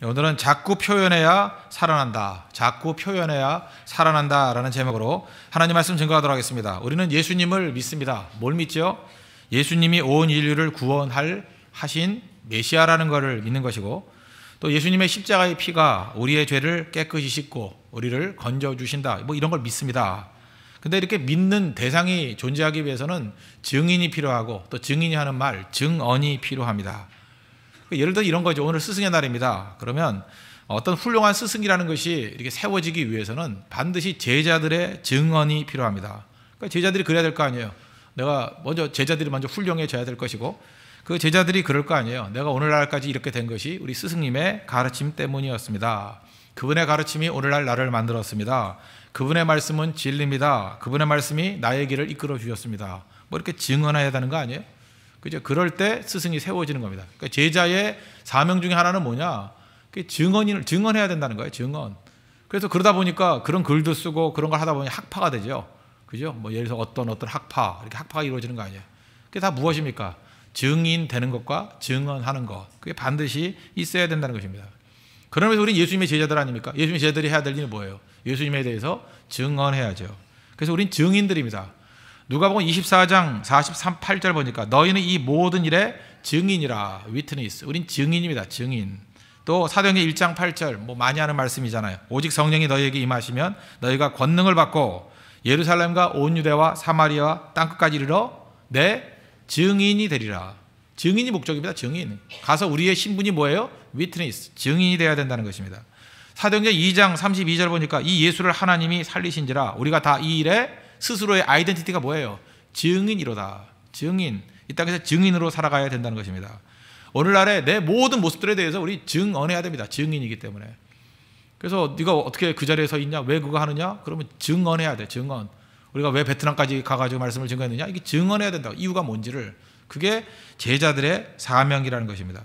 오늘은 자꾸 표현해야 살아난다. 자꾸 표현해야 살아난다 라는 제목으로 하나님 말씀 증거하도록 하겠습니다. 우리는 예수님을 믿습니다. 뭘 믿죠? 예수님이 온 인류를 구원하신 메시아라는 것을 믿는 것이고, 또 예수님의 십자가의 피가 우리의 죄를 깨끗이 씻고 우리를 건져주신다, 이런 걸 믿습니다. 근데 이렇게 믿는 대상이 존재하기 위해서는 증인이 필요하고, 또 증인이 하는 말, 증언이 필요합니다. 예를 들어 이런 거죠. 오늘 스승의 날입니다. 그러면 어떤 훌륭한 스승이라는 것이 이렇게 세워지기 위해서는 반드시 제자들의 증언이 필요합니다. 그러니까 제자들이 그래야 될 거 아니에요. 제자들이 먼저 훌륭해져야 될 것이고, 그 제자들이 그럴 거 아니에요. 내가 오늘날까지 이렇게 된 것이 우리 스승님의 가르침 때문이었습니다. 그분의 가르침이 오늘날 나를 만들었습니다. 그분의 말씀은 진리입니다. 그분의 말씀이 나의 길을 이끌어 주셨습니다. 이렇게 증언해야 되는 거 아니에요? 그죠? 그럴 때 스승이 세워지는 겁니다. 그러니까 제자의 사명 중에 하나는 뭐냐? 증언해야 된다는 거예요. 증언. 그래서 그러다 보니까 그런 글도 쓰고 그런 걸 하다 보니 학파가 되죠. 그죠? 예를 들어서 어떤 학파, 이렇게 학파가 이루어지는 거 아니에요. 그게 다 무엇입니까? 증인 되는 것과 증언하는 것. 그게 반드시 있어야 된다는 것입니다. 그러면서 우리는 예수님의 제자들 아닙니까? 예수님의 제자들이 해야 될 일은 뭐예요? 예수님에 대해서 증언해야죠. 그래서 우리는 증인들입니다. 누가복음 24장 48절 보니까 너희는 이 모든 일의 증인이라. 위트니스. 우린 증인입니다. 증인. 또 사도행전 1장 8절 많이 하는 말씀이잖아요. 오직 성령이 너희에게 임하시면 너희가 권능을 받고 예루살렘과 온 유대와 사마리아와 땅끝까지 이르러 내 증인이 되리라. 증인이 목적입니다. 증인. 가서 우리의 신분이 뭐예요? 위트니스. 증인이 되어야 된다는 것입니다. 사도행전 2장 32절 보니까 이 예수를 하나님이 살리신지라. 우리가 다 이 일에 스스로의 아이덴티티가 뭐예요? 증인이로다. 증인. 이 땅에서 증인으로 살아가야 된다는 것입니다. 오늘날의 내 모든 모습들에 대해서 우리 증언해야 됩니다. 증인이기 때문에. 그래서 네가 어떻게 그 자리에 서 있냐? 왜 그거 하느냐? 그러면 증언해야 돼. 증언. 우리가 왜 베트남까지 가가지고 말씀을 증거했느냐? 이게 증언해야 된다. 이유가 뭔지를. 그게 제자들의 사명이라는 것입니다.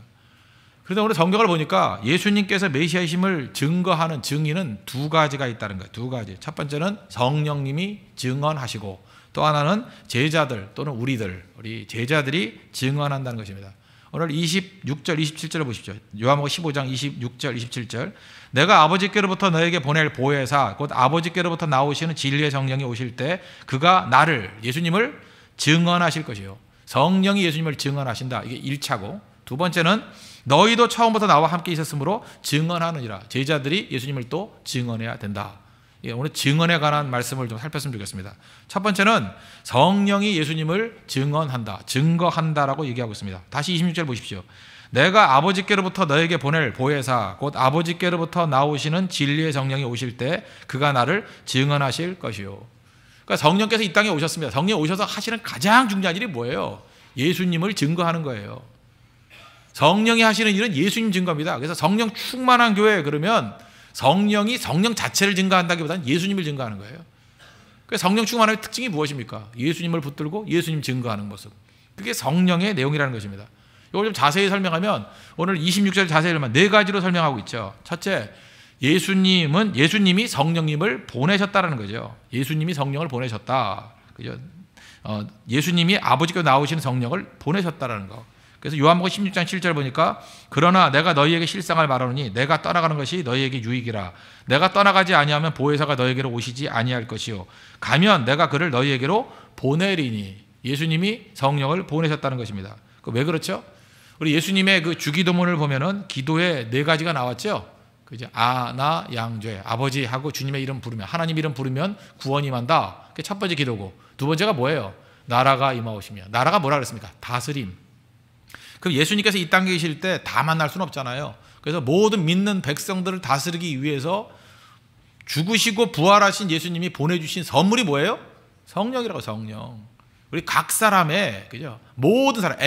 그런데 오늘 성경을 보니까 예수님께서 메시아이심을 증거하는 증인은 두 가지가 있다는 거예요. 두 가지. 첫 번째는 성령님이 증언하시고, 또 하나는 제자들 또는 우리 제자들이 증언한다는 것입니다. 오늘 26절, 27절을 보십시오. 요한복음 15장 26절, 27절. 내가 아버지께로부터 너에게 보낼 보혜사, 곧 아버지께로부터 나오시는 진리의 성령이 오실 때 그가 나를, 예수님을 증언하실 것이요. 성령이 예수님을 증언하신다. 이게 1차고, 두 번째는 너희도 처음부터 나와 함께 있었으므로 증언하느니라. 제자들이 예수님을 또 증언해야 된다. 오늘 증언에 관한 말씀을 좀 살폈으면 좋겠습니다. 첫 번째는 성령이 예수님을 증언한다, 증거한다라고 얘기하고 있습니다. 다시 26절 보십시오. 내가 아버지께로부터 너에게 보낼 보혜사, 곧 아버지께로부터 나오시는 진리의 성령이 오실 때 그가 나를 증언하실 것이요. 그러니까 성령께서 이 땅에 오셨습니다. 성령이 오셔서 하시는 가장 중요한 일이 뭐예요? 예수님을 증거하는 거예요. 성령이 하시는 일은 예수님 증거입니다. 그래서 성령 충만한 교회, 그러면 성령이 성령 자체를 증거한다기보다는 예수님을 증거하는 거예요. 그래서 성령 충만함의 특징이 무엇입니까? 예수님을 붙들고 예수님 증거하는 모습. 그게 성령의 내용이라는 것입니다. 이걸 좀 자세히 설명하면 오늘 26절 자세히 설명하면 네 가지로 설명하고 있죠. 첫째, 예수님이 성령님을 보내셨다라는 거죠. 예수님이 성령을 보내셨다. 그죠? 예수님이 아버지께서 나오시는 성령을 보내셨다라는 거. 그래서 요한복음 16장 7절 보니까 그러나 내가 너희에게 실상을 말하노니 내가 떠나가는 것이 너희에게 유익이라. 내가 떠나가지 아니하면 보혜사가 너희에게로 오시지 아니할 것이요. 가면 내가 그를 너희에게로 보내리니. 예수님이 성령을 보내셨다는 것입니다. 왜 그렇죠? 우리 예수님의 그 주기도문을 보면은 기도에 네 가지가 나왔죠. 그죠? 나 양죄. 아버지하고 주님의 이름 부르면, 하나님 이름 부르면 구원이 임한다. 그게 첫 번째 기도고, 두 번째가 뭐예요? 나라가 임하오시며. 나라가 뭐라 그랬습니까? 다스림. 그럼 예수님께서 이 땅에 계실 때 다 만날 수는 없잖아요. 그래서 모든 믿는 백성들을 다스리기 위해서 죽으시고 부활하신 예수님이 보내주신 선물이 뭐예요? 성령이라고. 성령. 우리 각 사람의, 그죠? 모든 사람,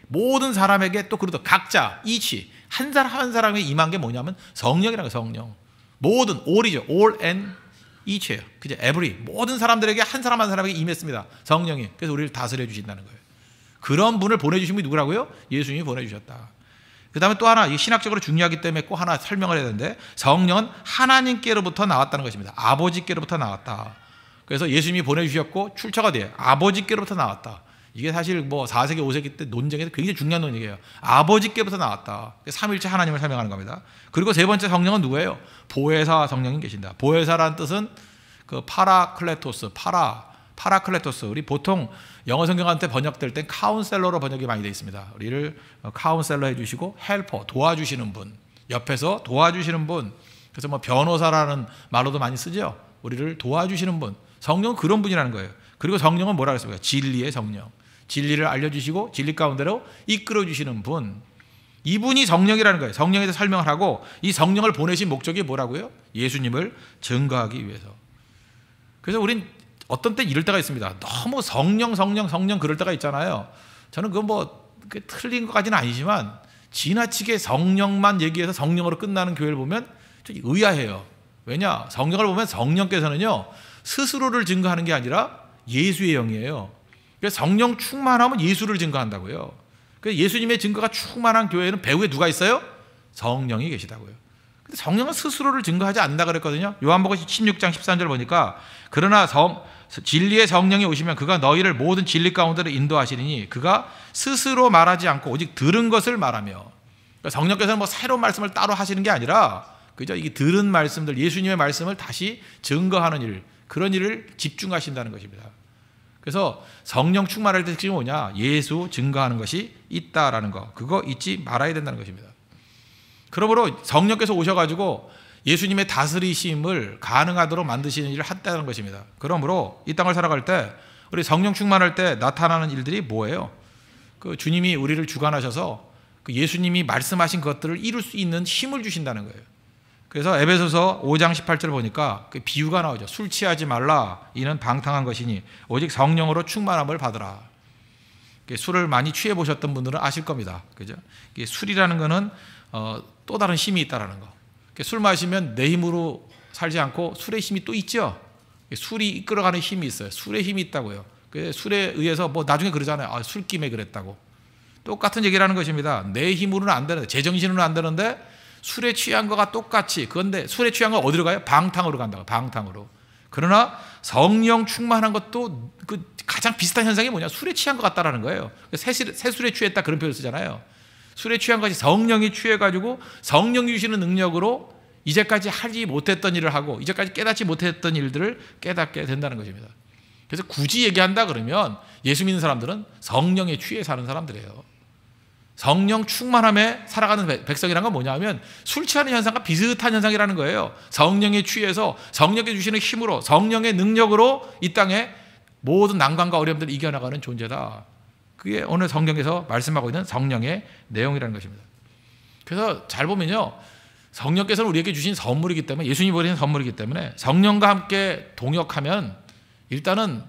모든 사람에게 또 그래도 각자, 이치, 한 사람 한 사람에게 임한 게 뭐냐면 성령이라고. 성령. 모든, all이죠. all and each예요. 그죠? 모든 사람들에게 한 사람 한 사람에게 임했습니다. 성령이. 그래서 우리를 다스려 주신다는 거예요. 그런 분을 보내주신 분이 누구라고요? 예수님이 보내주셨다. 그 다음에 또 하나, 신학적으로 중요하기 때문에 꼭 하나 설명을 해야 되는데, 성령은 하나님께로부터 나왔다는 것입니다. 아버지께로부터 나왔다. 그래서 예수님이 보내주셨고 출처가 돼요. 아버지께로부터 나왔다. 이게 사실 뭐 4세기, 5세기 때 논쟁에서 굉장히 중요한 논쟁이에요. 아버지께부터 나왔다. 삼위일체 하나님을 설명하는 겁니다. 그리고 세 번째 성령은 누구예요? 보혜사 성령이 계신다. 보혜사라는 뜻은 그 파라클레토스, 파라클레토스. 우리 보통 영어 성경한테 번역될 땐 카운셀러로 번역이 많이 되어 있습니다. 우리를 카운셀러 해주시고 헬퍼, 도와주시는 분, 옆에서 도와주시는 분. 그래서 뭐 변호사라는 말로도 많이 쓰죠. 우리를 도와주시는 분. 성령은 그런 분이라는 거예요. 그리고 성령은 뭐라 그랬습니까? 진리의 성령. 진리를 알려주시고 진리 가운데로 이끌어주시는 분. 이분이 성령이라는 거예요. 성령에 대해서 설명을 하고 이 성령을 보내신 목적이 뭐라고요? 예수님을 증거하기 위해서. 그래서 우린 어떤 때 이럴 때가 있습니다. 너무 성령 그럴 때가 있잖아요. 저는 그건 뭐 틀린 것까지는 아니지만 지나치게 성령만 얘기해서 성령으로 끝나는 교회를 보면 좀 의아해요. 왜냐? 성령을 보면 성령께서는요 스스로를 증거하는 게 아니라 예수의 영이에요. 그래서 성령 충만하면 예수를 증거한다고요. 그래서 예수님의 증거가 충만한 교회에는 배후에 누가 있어요? 성령이 계시다고요. 근데 성령은 스스로를 증거하지 않는다 그랬거든요. 요한복음 16장 13절 보니까 그러나 진리의 성령이 오시면 그가 너희를 모든 진리 가운데로 인도하시리니 그가 스스로 말하지 않고 오직 들은 것을 말하며. 그러니까 성령께서는 뭐 새로운 말씀을 따로 하시는 게 아니라 그죠? 이게 들은 말씀들, 예수님의 말씀을 다시 증거하는 일, 그런 일을 집중하신다는 것입니다. 그래서 성령 충만할 때 특징이 뭐냐? 예수 증거하는 것이 있다라는 거, 그거 잊지 말아야 된다는 것입니다. 그러므로 성령께서 오셔가지고 예수님의 다스리심을 가능하도록 만드시는 일을 한다는 것입니다. 그러므로 이 땅을 살아갈 때 우리 성령 충만할 때 나타나는 일들이 뭐예요? 그 주님이 우리를 주관하셔서 그 예수님이 말씀하신 것들을 이룰 수 있는 힘을 주신다는 거예요. 그래서 에베소서 5장 18절 보니까 그 비유가 나오죠. 술 취하지 말라. 이는 방탕한 것이니 오직 성령으로 충만함을 받으라. 술을 많이 취해 보셨던 분들은 아실 겁니다. 그죠? 술이라는 거는 또 다른 힘이 있다라는 거. 술 마시면 내 힘으로 살지 않고 술의 힘이 또 있죠. 술이 이끌어가는 힘이 있어요. 술의 힘이 있다고요. 술에 의해서 뭐 나중에 그러잖아요. 아, 술김에 그랬다고. 똑같은 얘기를 하는 것입니다. 내 힘으로는 안 되는데, 제정신으로는 안 되는데 술에 취한 거가 똑같이. 그런데 술에 취한 거 어디로 가요? 방탕으로 간다고. 방탕으로. 그러나 성령 충만한 것도 그 가장 비슷한 현상이 뭐냐? 술에 취한 것 같다라는 거예요. 새술에 취했다 그런 표현을 쓰잖아요. 술에 취한 것이 성령이 취해가지고 성령이 주시는 능력으로 이제까지 하지 못했던 일을 하고 이제까지 깨닫지 못했던 일들을 깨닫게 된다는 것입니다. 그래서 굳이 얘기한다 그러면 예수 믿는 사람들은 성령에 취해 사는 사람들이에요. 성령 충만함에 살아가는 백성이란 건 뭐냐면 술 취하는 현상과 비슷한 현상이라는 거예요. 성령에 취해서 성령께 주시는 힘으로 성령의 능력으로 이 땅에 모든 난관과 어려움들을 이겨나가는 존재다. 그게 오늘 성경에서 말씀하고 있는 성령의 내용이라는 것입니다. 그래서 잘 보면요, 성령께서는 우리에게 주신 선물이기 때문에, 예수님이 보내신 선물이기 때문에 성령과 함께 동역하면 일단은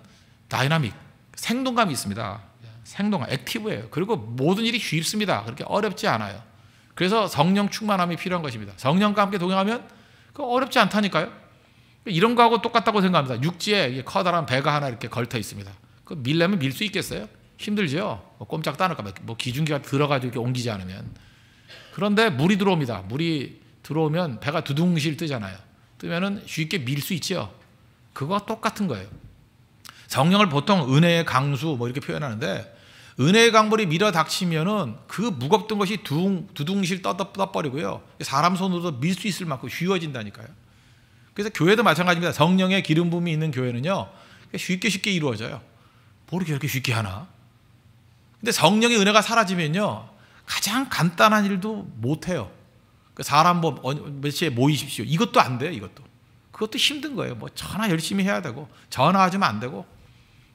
다이나믹, 생동감이 있습니다. 생동감, 액티브예요. 그리고 모든 일이 쉽습니다. 그렇게 어렵지 않아요. 그래서 성령 충만함이 필요한 것입니다. 성령과 함께 동행하면 그거 어렵지 않다니까요. 이런 거하고 똑같다고 생각합니다. 육지에 커다란 배가 하나 이렇게 걸터 있습니다. 그 밀려면 밀 수 있겠어요? 힘들죠. 꼼짝도 안 할까. 뭐 기중기가 들어가지고 이렇게 옮기지 않으면. 그런데 물이 들어옵니다. 물이 들어오면 배가 두둥실 뜨잖아요. 뜨면은 쉽게 밀 수 있죠. 그거와 똑같은 거예요. 성령을 보통 은혜의 강수 뭐 이렇게 표현하는데, 은혜의 강물이 밀어 닥치면은 그 무겁던 것이 두둥실 떠버리고요. 사람 손으로도 밀 수 있을 만큼 쉬워진다니까요. 그래서 교회도 마찬가지입니다. 성령의 기름 부음이 있는 교회는요, 쉽게 이루어져요. 뭐 이렇게 쉽게 하나? 근데 성령의 은혜가 사라지면요, 가장 간단한 일도 못해요. 사람 뭐 며칠에 모이십시오. 이것도 안 돼요. 그것도 힘든 거예요. 뭐 전화 열심히 해야 되고, 전화하지면 안 되고,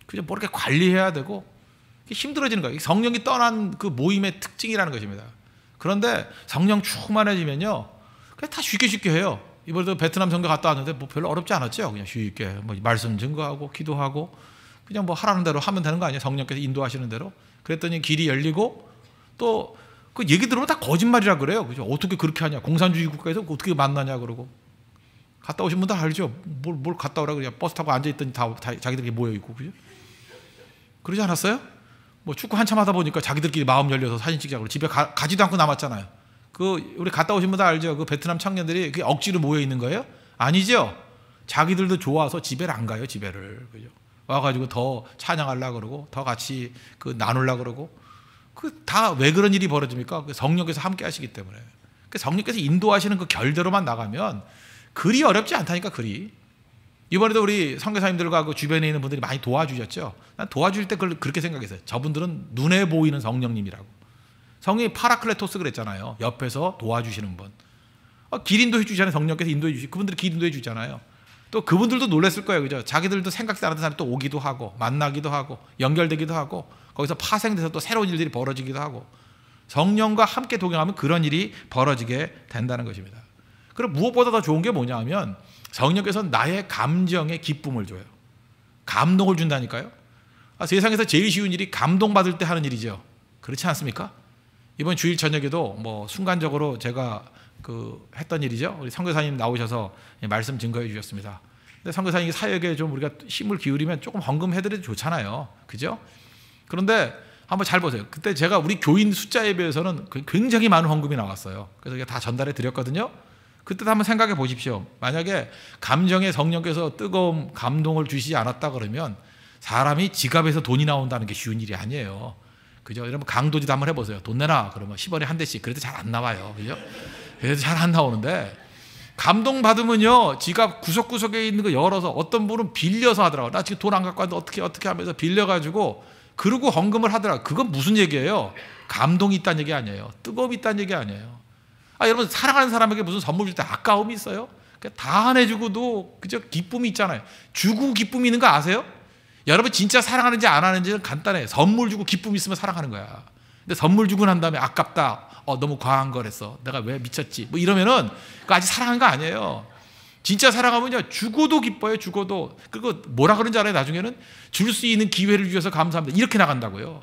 그냥 뭐 이렇게 관리해야 되고, 힘들어지는 거예요. 성령이 떠난 그 모임의 특징이라는 것입니다. 그런데 성령 충만해지면요, 그냥 다 쉽게 해요. 이번에도 베트남 선교 갔다 왔는데 뭐 별로 어렵지 않았죠. 그냥 쉽게 뭐 말씀 증거하고 기도하고 그냥 뭐 하라는 대로 하면 되는 거 아니에요. 성령께서 인도하시는 대로. 그랬더니 길이 열리고, 또 그 얘기 들으면 다 거짓말이라 그래요. 그죠? 어떻게 그렇게 하냐? 공산주의 국가에서 어떻게 만나냐 그러고. 갔다 오신 분들 알죠? 뭘 갔다 오라 그래요. 버스 타고 앉아 있더니 다 자기들끼리 모여 있고, 그죠? 그러지 않았어요? 뭐 축구 한참 하다 보니까 자기들끼리 마음 열려서 사진 찍자고 집에 가지도 않고 남았잖아요. 그 우리 갔다 오신 분들 알죠? 그 베트남 청년들이 억지로 모여 있는 거예요? 아니죠. 자기들도 좋아서 집에를 안 가요. 집에를. 그죠? 와가지고 더 찬양하려고 그러고 더 같이 그 나누려고 그러고 그 다 왜 그런 일이 벌어집니까? 성령께서 함께 하시기 때문에. 성령께서 인도하시는 그 결대로만 나가면 그리 어렵지 않다니까. 그리 이번에도 우리 선교사님들과 그 주변에 있는 분들이 많이 도와주셨죠. 난 도와줄 때 그렇게 생각했어요. 저분들은 눈에 보이는 성령님이라고. 성령이 파라클레토스 그랬잖아요. 옆에서 도와주시는 분. 기린도 해주잖아요. 성령께서 인도해 주시고 그분들이 기린도 해주잖아요. 또 그분들도 놀랐을 거예요. 그죠? 자기들도 생각지 않았던 사람이 또 오기도 하고 만나기도 하고 연결되기도 하고 거기서 파생돼서 또 새로운 일들이 벌어지기도 하고 성령과 함께 동행하면 그런 일이 벌어지게 된다는 것입니다. 그럼 무엇보다 더 좋은 게 뭐냐 하면 성령께서 나의 감정에 기쁨을 줘요. 감동을 준다니까요. 세상에서 제일 쉬운 일이 감동받을 때 하는 일이죠. 그렇지 않습니까? 이번 주일 저녁에도 뭐 순간적으로 제가 했던 일이죠. 우리 선교사님 나오셔서 말씀 증거해 주셨습니다. 근데 선교사님 사역에 좀 우리가 힘을 기울이면 조금 헌금해드려도 좋잖아요. 그죠? 그런데 한번 잘 보세요. 그때 제가 우리 교인 숫자에 비해서는 굉장히 많은 헌금이 나왔어요. 그래서 이게 다 전달해 드렸거든요. 그때도 한번 생각해 보십시오. 만약에 감정에 성령께서 뜨거운 감동을 주시지 않았다 그러면 사람이 지갑에서 돈이 나온다는 게 쉬운 일이 아니에요. 그죠? 여러분 강도지도 한번 해보세요. 돈 내놔 그러면 10원에 한 대씩. 그래도 잘 안 나와요. 그죠? 그래도 잘 안 나오는데 감동 받으면요 지갑 구석구석에 있는 거 열어서 어떤 분은 빌려서 하더라고요. 나 지금 돈 안 갖고 왔는데 어떻게 하면서 빌려가지고 그러고 헌금을 하더라고요. 그건 무슨 얘기예요? 감동이 있다는 얘기 아니에요. 뜨거움이 있다는 얘기 아니에요. 여러분 사랑하는 사람에게 무슨 선물 줄 때 아까움이 있어요? 다 안 해주고도 그저 기쁨이 있잖아요. 주고 기쁨이 있는 거 아세요? 여러분 진짜 사랑하는지 안 하는지는 간단해요. 선물 주고 기쁨이 있으면 사랑하는 거야. 근데 선물 주고 난 다음에 아깝다. 너무 과한 거랬어. 내가 왜 미쳤지? 뭐 이러면은 그거 아직 사랑한 거 아니에요. 진짜 사랑하면요 죽어도 기뻐요. 죽어도. 그리고 뭐라 그런지 알아요? 나중에는 줄 수 있는 기회를 주셔서 감사합니다. 이렇게 나간다고요.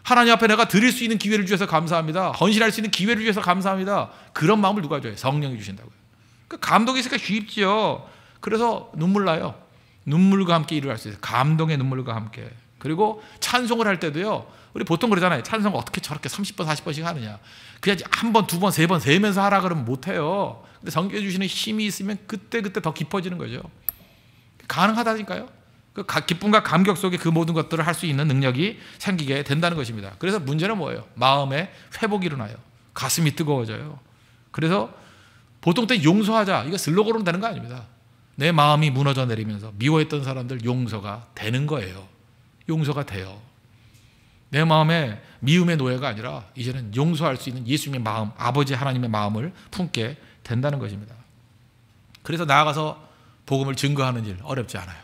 하나님 앞에 내가 드릴 수 있는 기회를 주셔서 감사합니다. 헌신할 수 있는 기회를 주셔서 감사합니다. 그런 마음을 누가 줘요? 성령이 주신다고요. 그러니까 감동이 있으니까 쉽지요. 그래서 눈물 나요. 눈물과 함께 일을 할 수 있어요. 감동의 눈물과 함께. 그리고 찬송을 할 때도요. 우리 보통 그러잖아요. 찬송 어떻게 저렇게 30번 40번씩 하느냐. 그냥 한 번, 두 번, 세 번 세면서 하라 그러면 못해요. 근데 성경에 주시는 힘이 있으면 그때 더 깊어지는 거죠. 가능하다니까요. 그 기쁨과 감격 속에 그 모든 것들을 할 수 있는 능력이 생기게 된다는 것입니다. 그래서 문제는 뭐예요? 마음에 회복이 일어나요. 가슴이 뜨거워져요. 그래서 보통 때 용서하자. 이거 슬로건으로 되는 거 아닙니다. 내 마음이 무너져 내리면서 미워했던 사람들 용서가 되는 거예요. 용서가 돼요. 내 마음에 미움의 노예가 아니라 이제는 용서할 수 있는 예수님의 마음, 아버지 하나님의 마음을 품게 된다는 것입니다. 그래서 나아가서 복음을 증거하는 일 어렵지 않아요.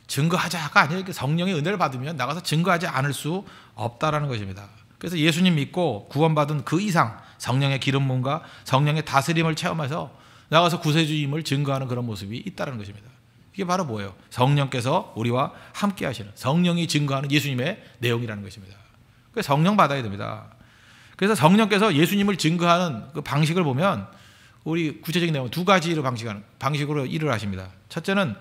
증거하자가 아니에요. 성령의 은혜를 받으면 나가서 증거하지 않을 수 없다라는 것입니다. 그래서 예수님 믿고 구원받은 그 이상 성령의 기름 부음과 성령의 다스림을 체험해서 나가서 구세주임을 증거하는 그런 모습이 있다는 것입니다. 이게 바로 뭐예요? 성령께서 우리와 함께 하시는 성령이 증거하는 예수님의 내용이라는 것입니다. 그래서 성령 받아야 됩니다. 그래서 성령께서 예수님을 증거하는 그 방식을 보면 우리 구체적인 내용 두 가지로 방식으로 일을 하십니다. 첫째는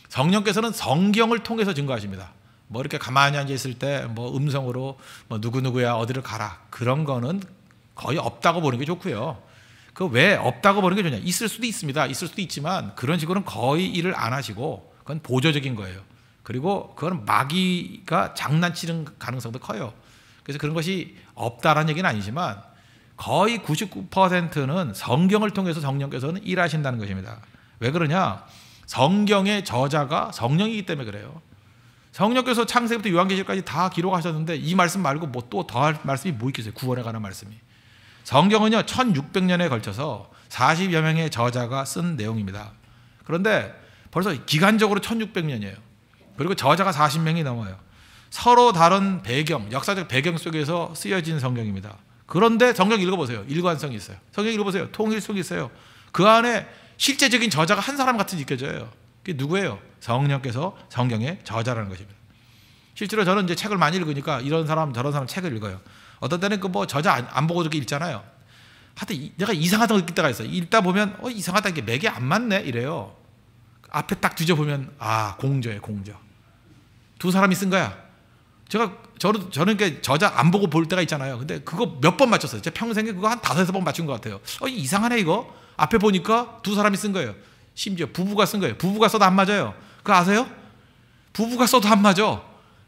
성령께서는 성경을 통해서 증거하십니다. 뭐 이렇게 가만히 앉아 있을 때 뭐 음성으로 뭐 누구누구야 어디를 가라 그런 거는 거의 없다고 보는 게 좋고요. 그 왜 없다고 보는 게 좋냐? 있을 수도 있습니다. 있을 수도 있지만 그런 식으로는 거의 일을 안 하시고 그건 보조적인 거예요. 그리고 그건 마귀가 장난치는 가능성도 커요. 그래서 그런 것이 없다라는 얘기는 아니지만 거의 99%는 성경을 통해서 성령께서는 일하신다는 것입니다. 왜 그러냐? 성경의 저자가 성령이기 때문에 그래요. 성령께서 창세기부터 요한계시까지 다 기록하셨는데 이 말씀 말고 뭐 또 더할 말씀이 뭐 있겠어요? 구원에 관한 말씀이. 성경은요 1600년에 걸쳐서 40여 명의 저자가 쓴 내용입니다. 그런데 벌써 기간적으로 1600년이에요. 그리고 저자가 40명이 넘어요. 서로 다른 배경, 역사적 배경 속에서 쓰여진 성경입니다. 그런데 성경 읽어보세요. 일관성이 있어요. 성경 읽어보세요. 통일성이 있어요. 그 안에 실제적인 저자가 한 사람 같이 느껴져요. 그게 누구예요? 성령께서 성경의 저자라는 것입니다. 실제로 저는 이제 책을 많이 읽으니까 이런 사람 저런 사람 책을 읽어요. 어떤 때는 그 뭐 저자 안 보고 이렇게 읽잖아요. 하여튼 내가 이상하다고 읽을 때가 있어요. 읽다 보면 이상하다 이게 맥이 안 맞네 이래요. 앞에 딱 뒤져보면 공저예요. 공저. 두 사람이 쓴 거야. 저는 그 저자 안 보고 볼 때가 있잖아요. 근데 그거 몇 번 맞췄어요. 제 평생에 그거 한 5-6번 맞춘 것 같아요. 이상하네 이거. 앞에 보니까 두 사람이 쓴 거예요. 심지어 부부가 쓴 거예요. 부부가 써도 안 맞아요. 그거 아세요? 부부가 써도 안 맞아.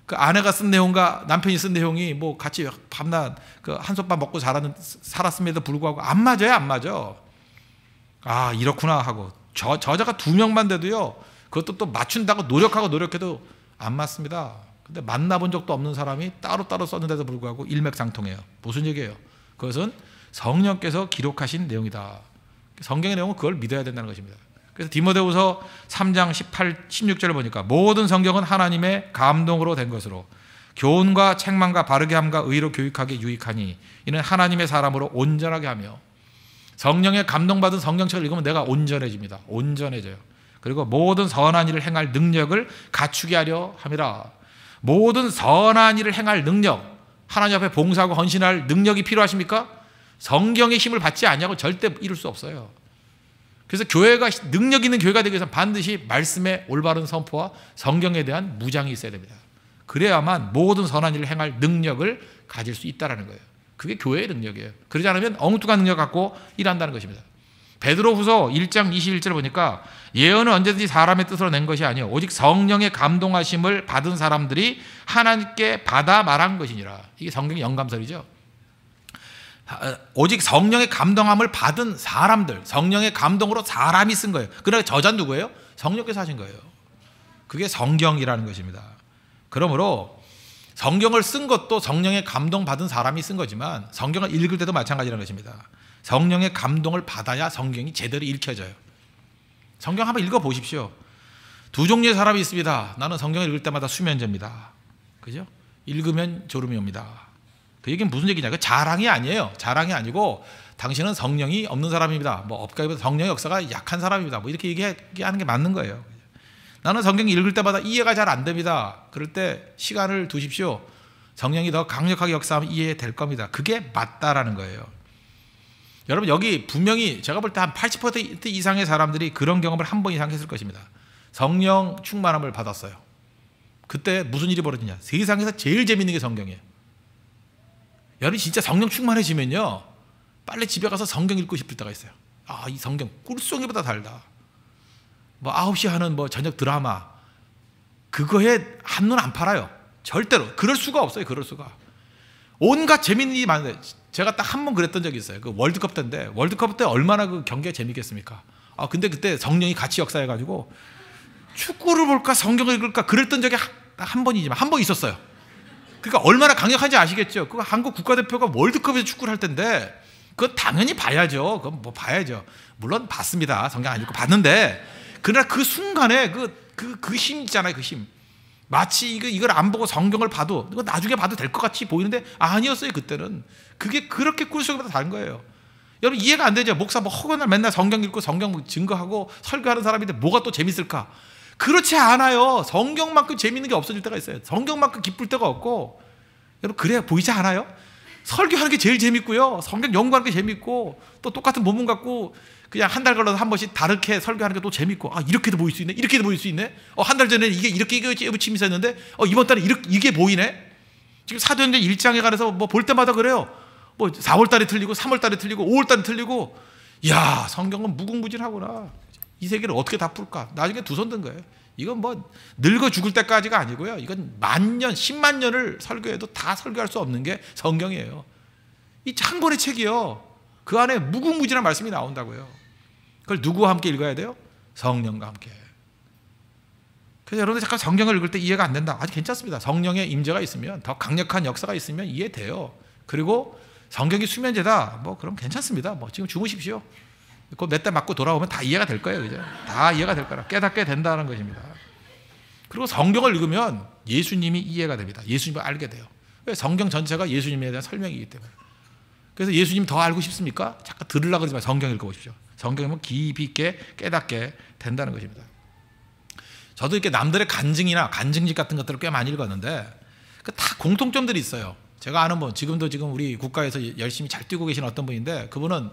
그 아내가 쓴 내용과 남편이 쓴 내용이 뭐 같이 밤낮 그 한솥밥 먹고 살았음에도 불구하고 안 맞아요, 안 맞아. 아, 이렇구나 하고 저자가 2명만 돼도요. 그것도 또 맞춘다고 노력해도 안 맞습니다. 근데 만나본 적도 없는 사람이 따로따로 썼는데도 불구하고 일맥상통해요. 무슨 얘기예요? 그것은 성령께서 기록하신 내용이다. 성경의 내용은 그걸 믿어야 된다는 것입니다. 그래서 디모데후서 3장 18, 16절을 보니까 모든 성경은 하나님의 감동으로 된 것으로 교훈과 책망과 바르게 함과 의로 교육하기에 유익하니 이는 하나님의 사람으로 온전하게 하며, 성령의 감동받은 성경책을 읽으면 내가 온전해집니다. 온전해져요. 그리고 모든 선한 일을 행할 능력을 갖추게 하려 함이라. 모든 선한 일을 행할 능력, 하나님 앞에 봉사하고 헌신할 능력이 필요하십니까? 성경의 힘을 받지 않냐고 절대 이룰 수 없어요. 그래서 교회가 능력 있는 교회가 되기 위해서는 반드시 말씀의 올바른 선포와 성경에 대한 무장이 있어야 됩니다. 그래야만 모든 선한 일을 행할 능력을 가질 수 있다는 거예요. 그게 교회의 능력이에요. 그러지 않으면 엉뚱한 능력 갖고 일한다는 것입니다. 베드로후서 1장 21절을 보니까 예언은 언제든지 사람의 뜻으로 낸 것이 아니요 오직 성령의 감동하심을 받은 사람들이 하나님께 받아 말한 것이니라. 이게 성경의 영감설이죠. 오직 성령의 감동함을 받은 사람들, 성령의 감동으로 사람이 쓴 거예요. 그러나 저자는 누구예요? 성령께서 하신 거예요. 그게 성경이라는 것입니다. 그러므로 성경을 쓴 것도 성령의 감동 받은 사람이 쓴 거지만 성경을 읽을 때도 마찬가지라는 것입니다. 성령의 감동을 받아야 성경이 제대로 읽혀져요. 성경 한번 읽어보십시오. 2종류의 사람이 있습니다. 나는 성경을 읽을 때마다 수면제입니다. 그죠? 읽으면 졸음이 옵니다. 그 얘기는 무슨 얘기냐? 그 자랑이 아니에요. 자랑이 아니고 당신은 성령이 없는 사람입니다. 뭐 업가보다 성령의 역사가 약한 사람입니다. 뭐 이렇게 얘기하는 게 맞는 거예요. 나는 성경 읽을 때마다 이해가 잘 안 됩니다. 그럴 때 시간을 두십시오. 성령이 더 강력하게 역사하면 이해될 겁니다. 그게 맞다라는 거예요. 여러분, 여기 분명히 제가 볼 때 한 80% 이상의 사람들이 그런 경험을 한 번 이상 했을 것입니다. 성령 충만함을 받았어요. 그때 무슨 일이 벌어지냐? 세상에서 제일 재밌는 게 성경이에요. 여러분, 진짜 성령 충만해지면요, 빨리 집에 가서 성경 읽고 싶을 때가 있어요. 아, 이 성경 꿀송이보다 달다. 뭐 9시 하는 뭐 저녁 드라마, 그거에 한눈 안 팔아요. 절대로. 그럴 수가 없어요. 그럴 수가. 온갖 재밌는 일이 많은데, 제가 딱 한 번 그랬던 적이 있어요. 그 월드컵 때인데, 월드컵 때 얼마나 그 경기가 재밌겠습니까? 아, 근데 그때 성령이 같이 역사해가지고 축구를 볼까 성경을 읽을까 그랬던 적이 한 번이지만 한 번 있었어요. 그러니까 얼마나 강력한지 아시겠죠? 그 한국 국가대표가 월드컵에서 축구를 할 텐데 그건 당연히 봐야죠. 그건 뭐 봐야죠. 물론 봤습니다. 성경 안 읽고 봤는데, 그러나 그 순간에 그 힘 있잖아요. 그 힘. 마치 이걸 안 보고 성경을 봐도 이거 나중에 봐도 될 것 같이 보이는데 아니었어요. 그때는. 그게 그렇게 꿀속보다 다른 거예요. 여러분, 이해가 안 되죠? 목사 뭐 허구한 날 맨날 성경 읽고 성경 증거하고 설교하는 사람인데 뭐가 또 재밌을까? 그렇지 않아요. 성경만큼 재밌는 게 없어질 때가 있어요. 성경만큼 기쁠 때가 없고. 여러분, 그래야 보이지 않아요? 설교하는 게 제일 재밌고요, 성경 연구하는 게 재밌고, 또 똑같은 본문 갖고 그냥 한 달 걸러서 한 번씩 다르게 설교하는 게 또 재밌고, 아, 이렇게도 보일 수 있네, 이렇게도 보일 수 있네. 한 달 전에 이렇게 부침이 있었는데 이번 달에 이게 보이네. 지금 사도행전 1장에 관해서 뭐 볼 때마다 그래요. 뭐 4월 달에 틀리고 3월 달에 틀리고 5월 달에 틀리고. 야, 성경은 무궁무진하구나. 이 세계를 어떻게 다 풀까? 나중에 두 손 든 거예요. 이건 뭐 늙어 죽을 때까지가 아니고요, 이건 10,000년, 10만 년을 설교해도 다 설교할 수 없는 게 성경이에요. 이 한 권의 책이요, 그 안에 무궁무진한 말씀이 나온다고요. 그걸 누구와 함께 읽어야 돼요? 성령과 함께. 그래서 여러분들 잠깐 성경을 읽을 때 이해가 안 된다, 아주 괜찮습니다. 성령의 임재가 있으면, 더 강력한 역사가 있으면 이해돼요. 그리고 성경이 수면제다, 뭐 그럼 괜찮습니다. 뭐 지금 주무십시오. 그 몇 대 맞고 돌아오면 다 이해가 될 거예요. 그죠? 다 이해가 될 거라, 깨닫게 된다는 것입니다. 그리고 성경을 읽으면 예수님이 이해가 됩니다. 예수님을 알게 돼요. 왜? 성경 전체가 예수님에 대한 설명이기 때문에. 그래서 예수님 더 알고 싶습니까? 잠깐 들으려고 그러지 마세요. 성경 읽어보십시오. 성경이면 깊이 있게 깨닫게 된다는 것입니다. 저도 이렇게 남들의 간증집 같은 것들을 꽤 많이 읽었는데 다 공통점들이 있어요. 제가 아는 분, 지금 우리 국가에서 열심히 잘 뛰고 계신 어떤 분인데, 그분은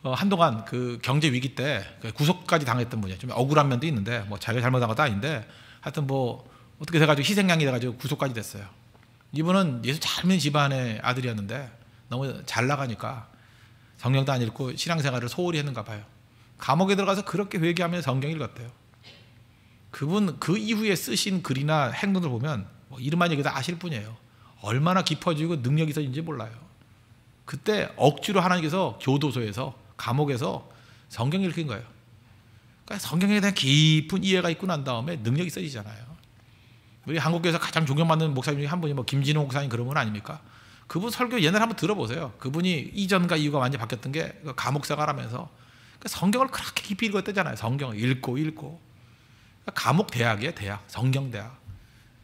한동안 그 경제 위기 때 구속까지 당했던 분이에요. 좀 억울한 면도 있는데, 뭐 자기가 잘못한 것도 아닌데, 하여튼 뭐 어떻게 돼가지고 희생양이 돼가지고 구속까지 됐어요. 이분은 예수 잘 믿는 집안의 아들이었는데 너무 잘 나가니까 성경도 안 읽고 신앙생활을 소홀히 했는가 봐요. 감옥에 들어가서 그렇게 회개하며 성경 읽었대요. 그분 그 이후에 쓰신 글이나 행동들 보면 뭐 이름만 얘기도 아실 뿐이에요. 얼마나 깊어지고 능력이 있었는지 몰라요. 그때 억지로 하나님께서 교도소에서 감옥에서 성경 읽힌 거예요. 그러니까 성경에 대한 깊은 이해가 있고 난 다음에 능력이 있어지잖아요. 우리 한국교회에서 가장 존경받는 목사님 중에 한 분이 뭐 김진호 목사님 그런 분 아닙니까? 그분 설교 옛날에 한번 들어보세요. 그분이 이전과 이후가 완전히 바뀌었던 게 감옥 생활하면서 성경을 그렇게 깊이 읽었대잖아요. 성경을 읽고 감옥 대학이에요. 대학, 성경 대학.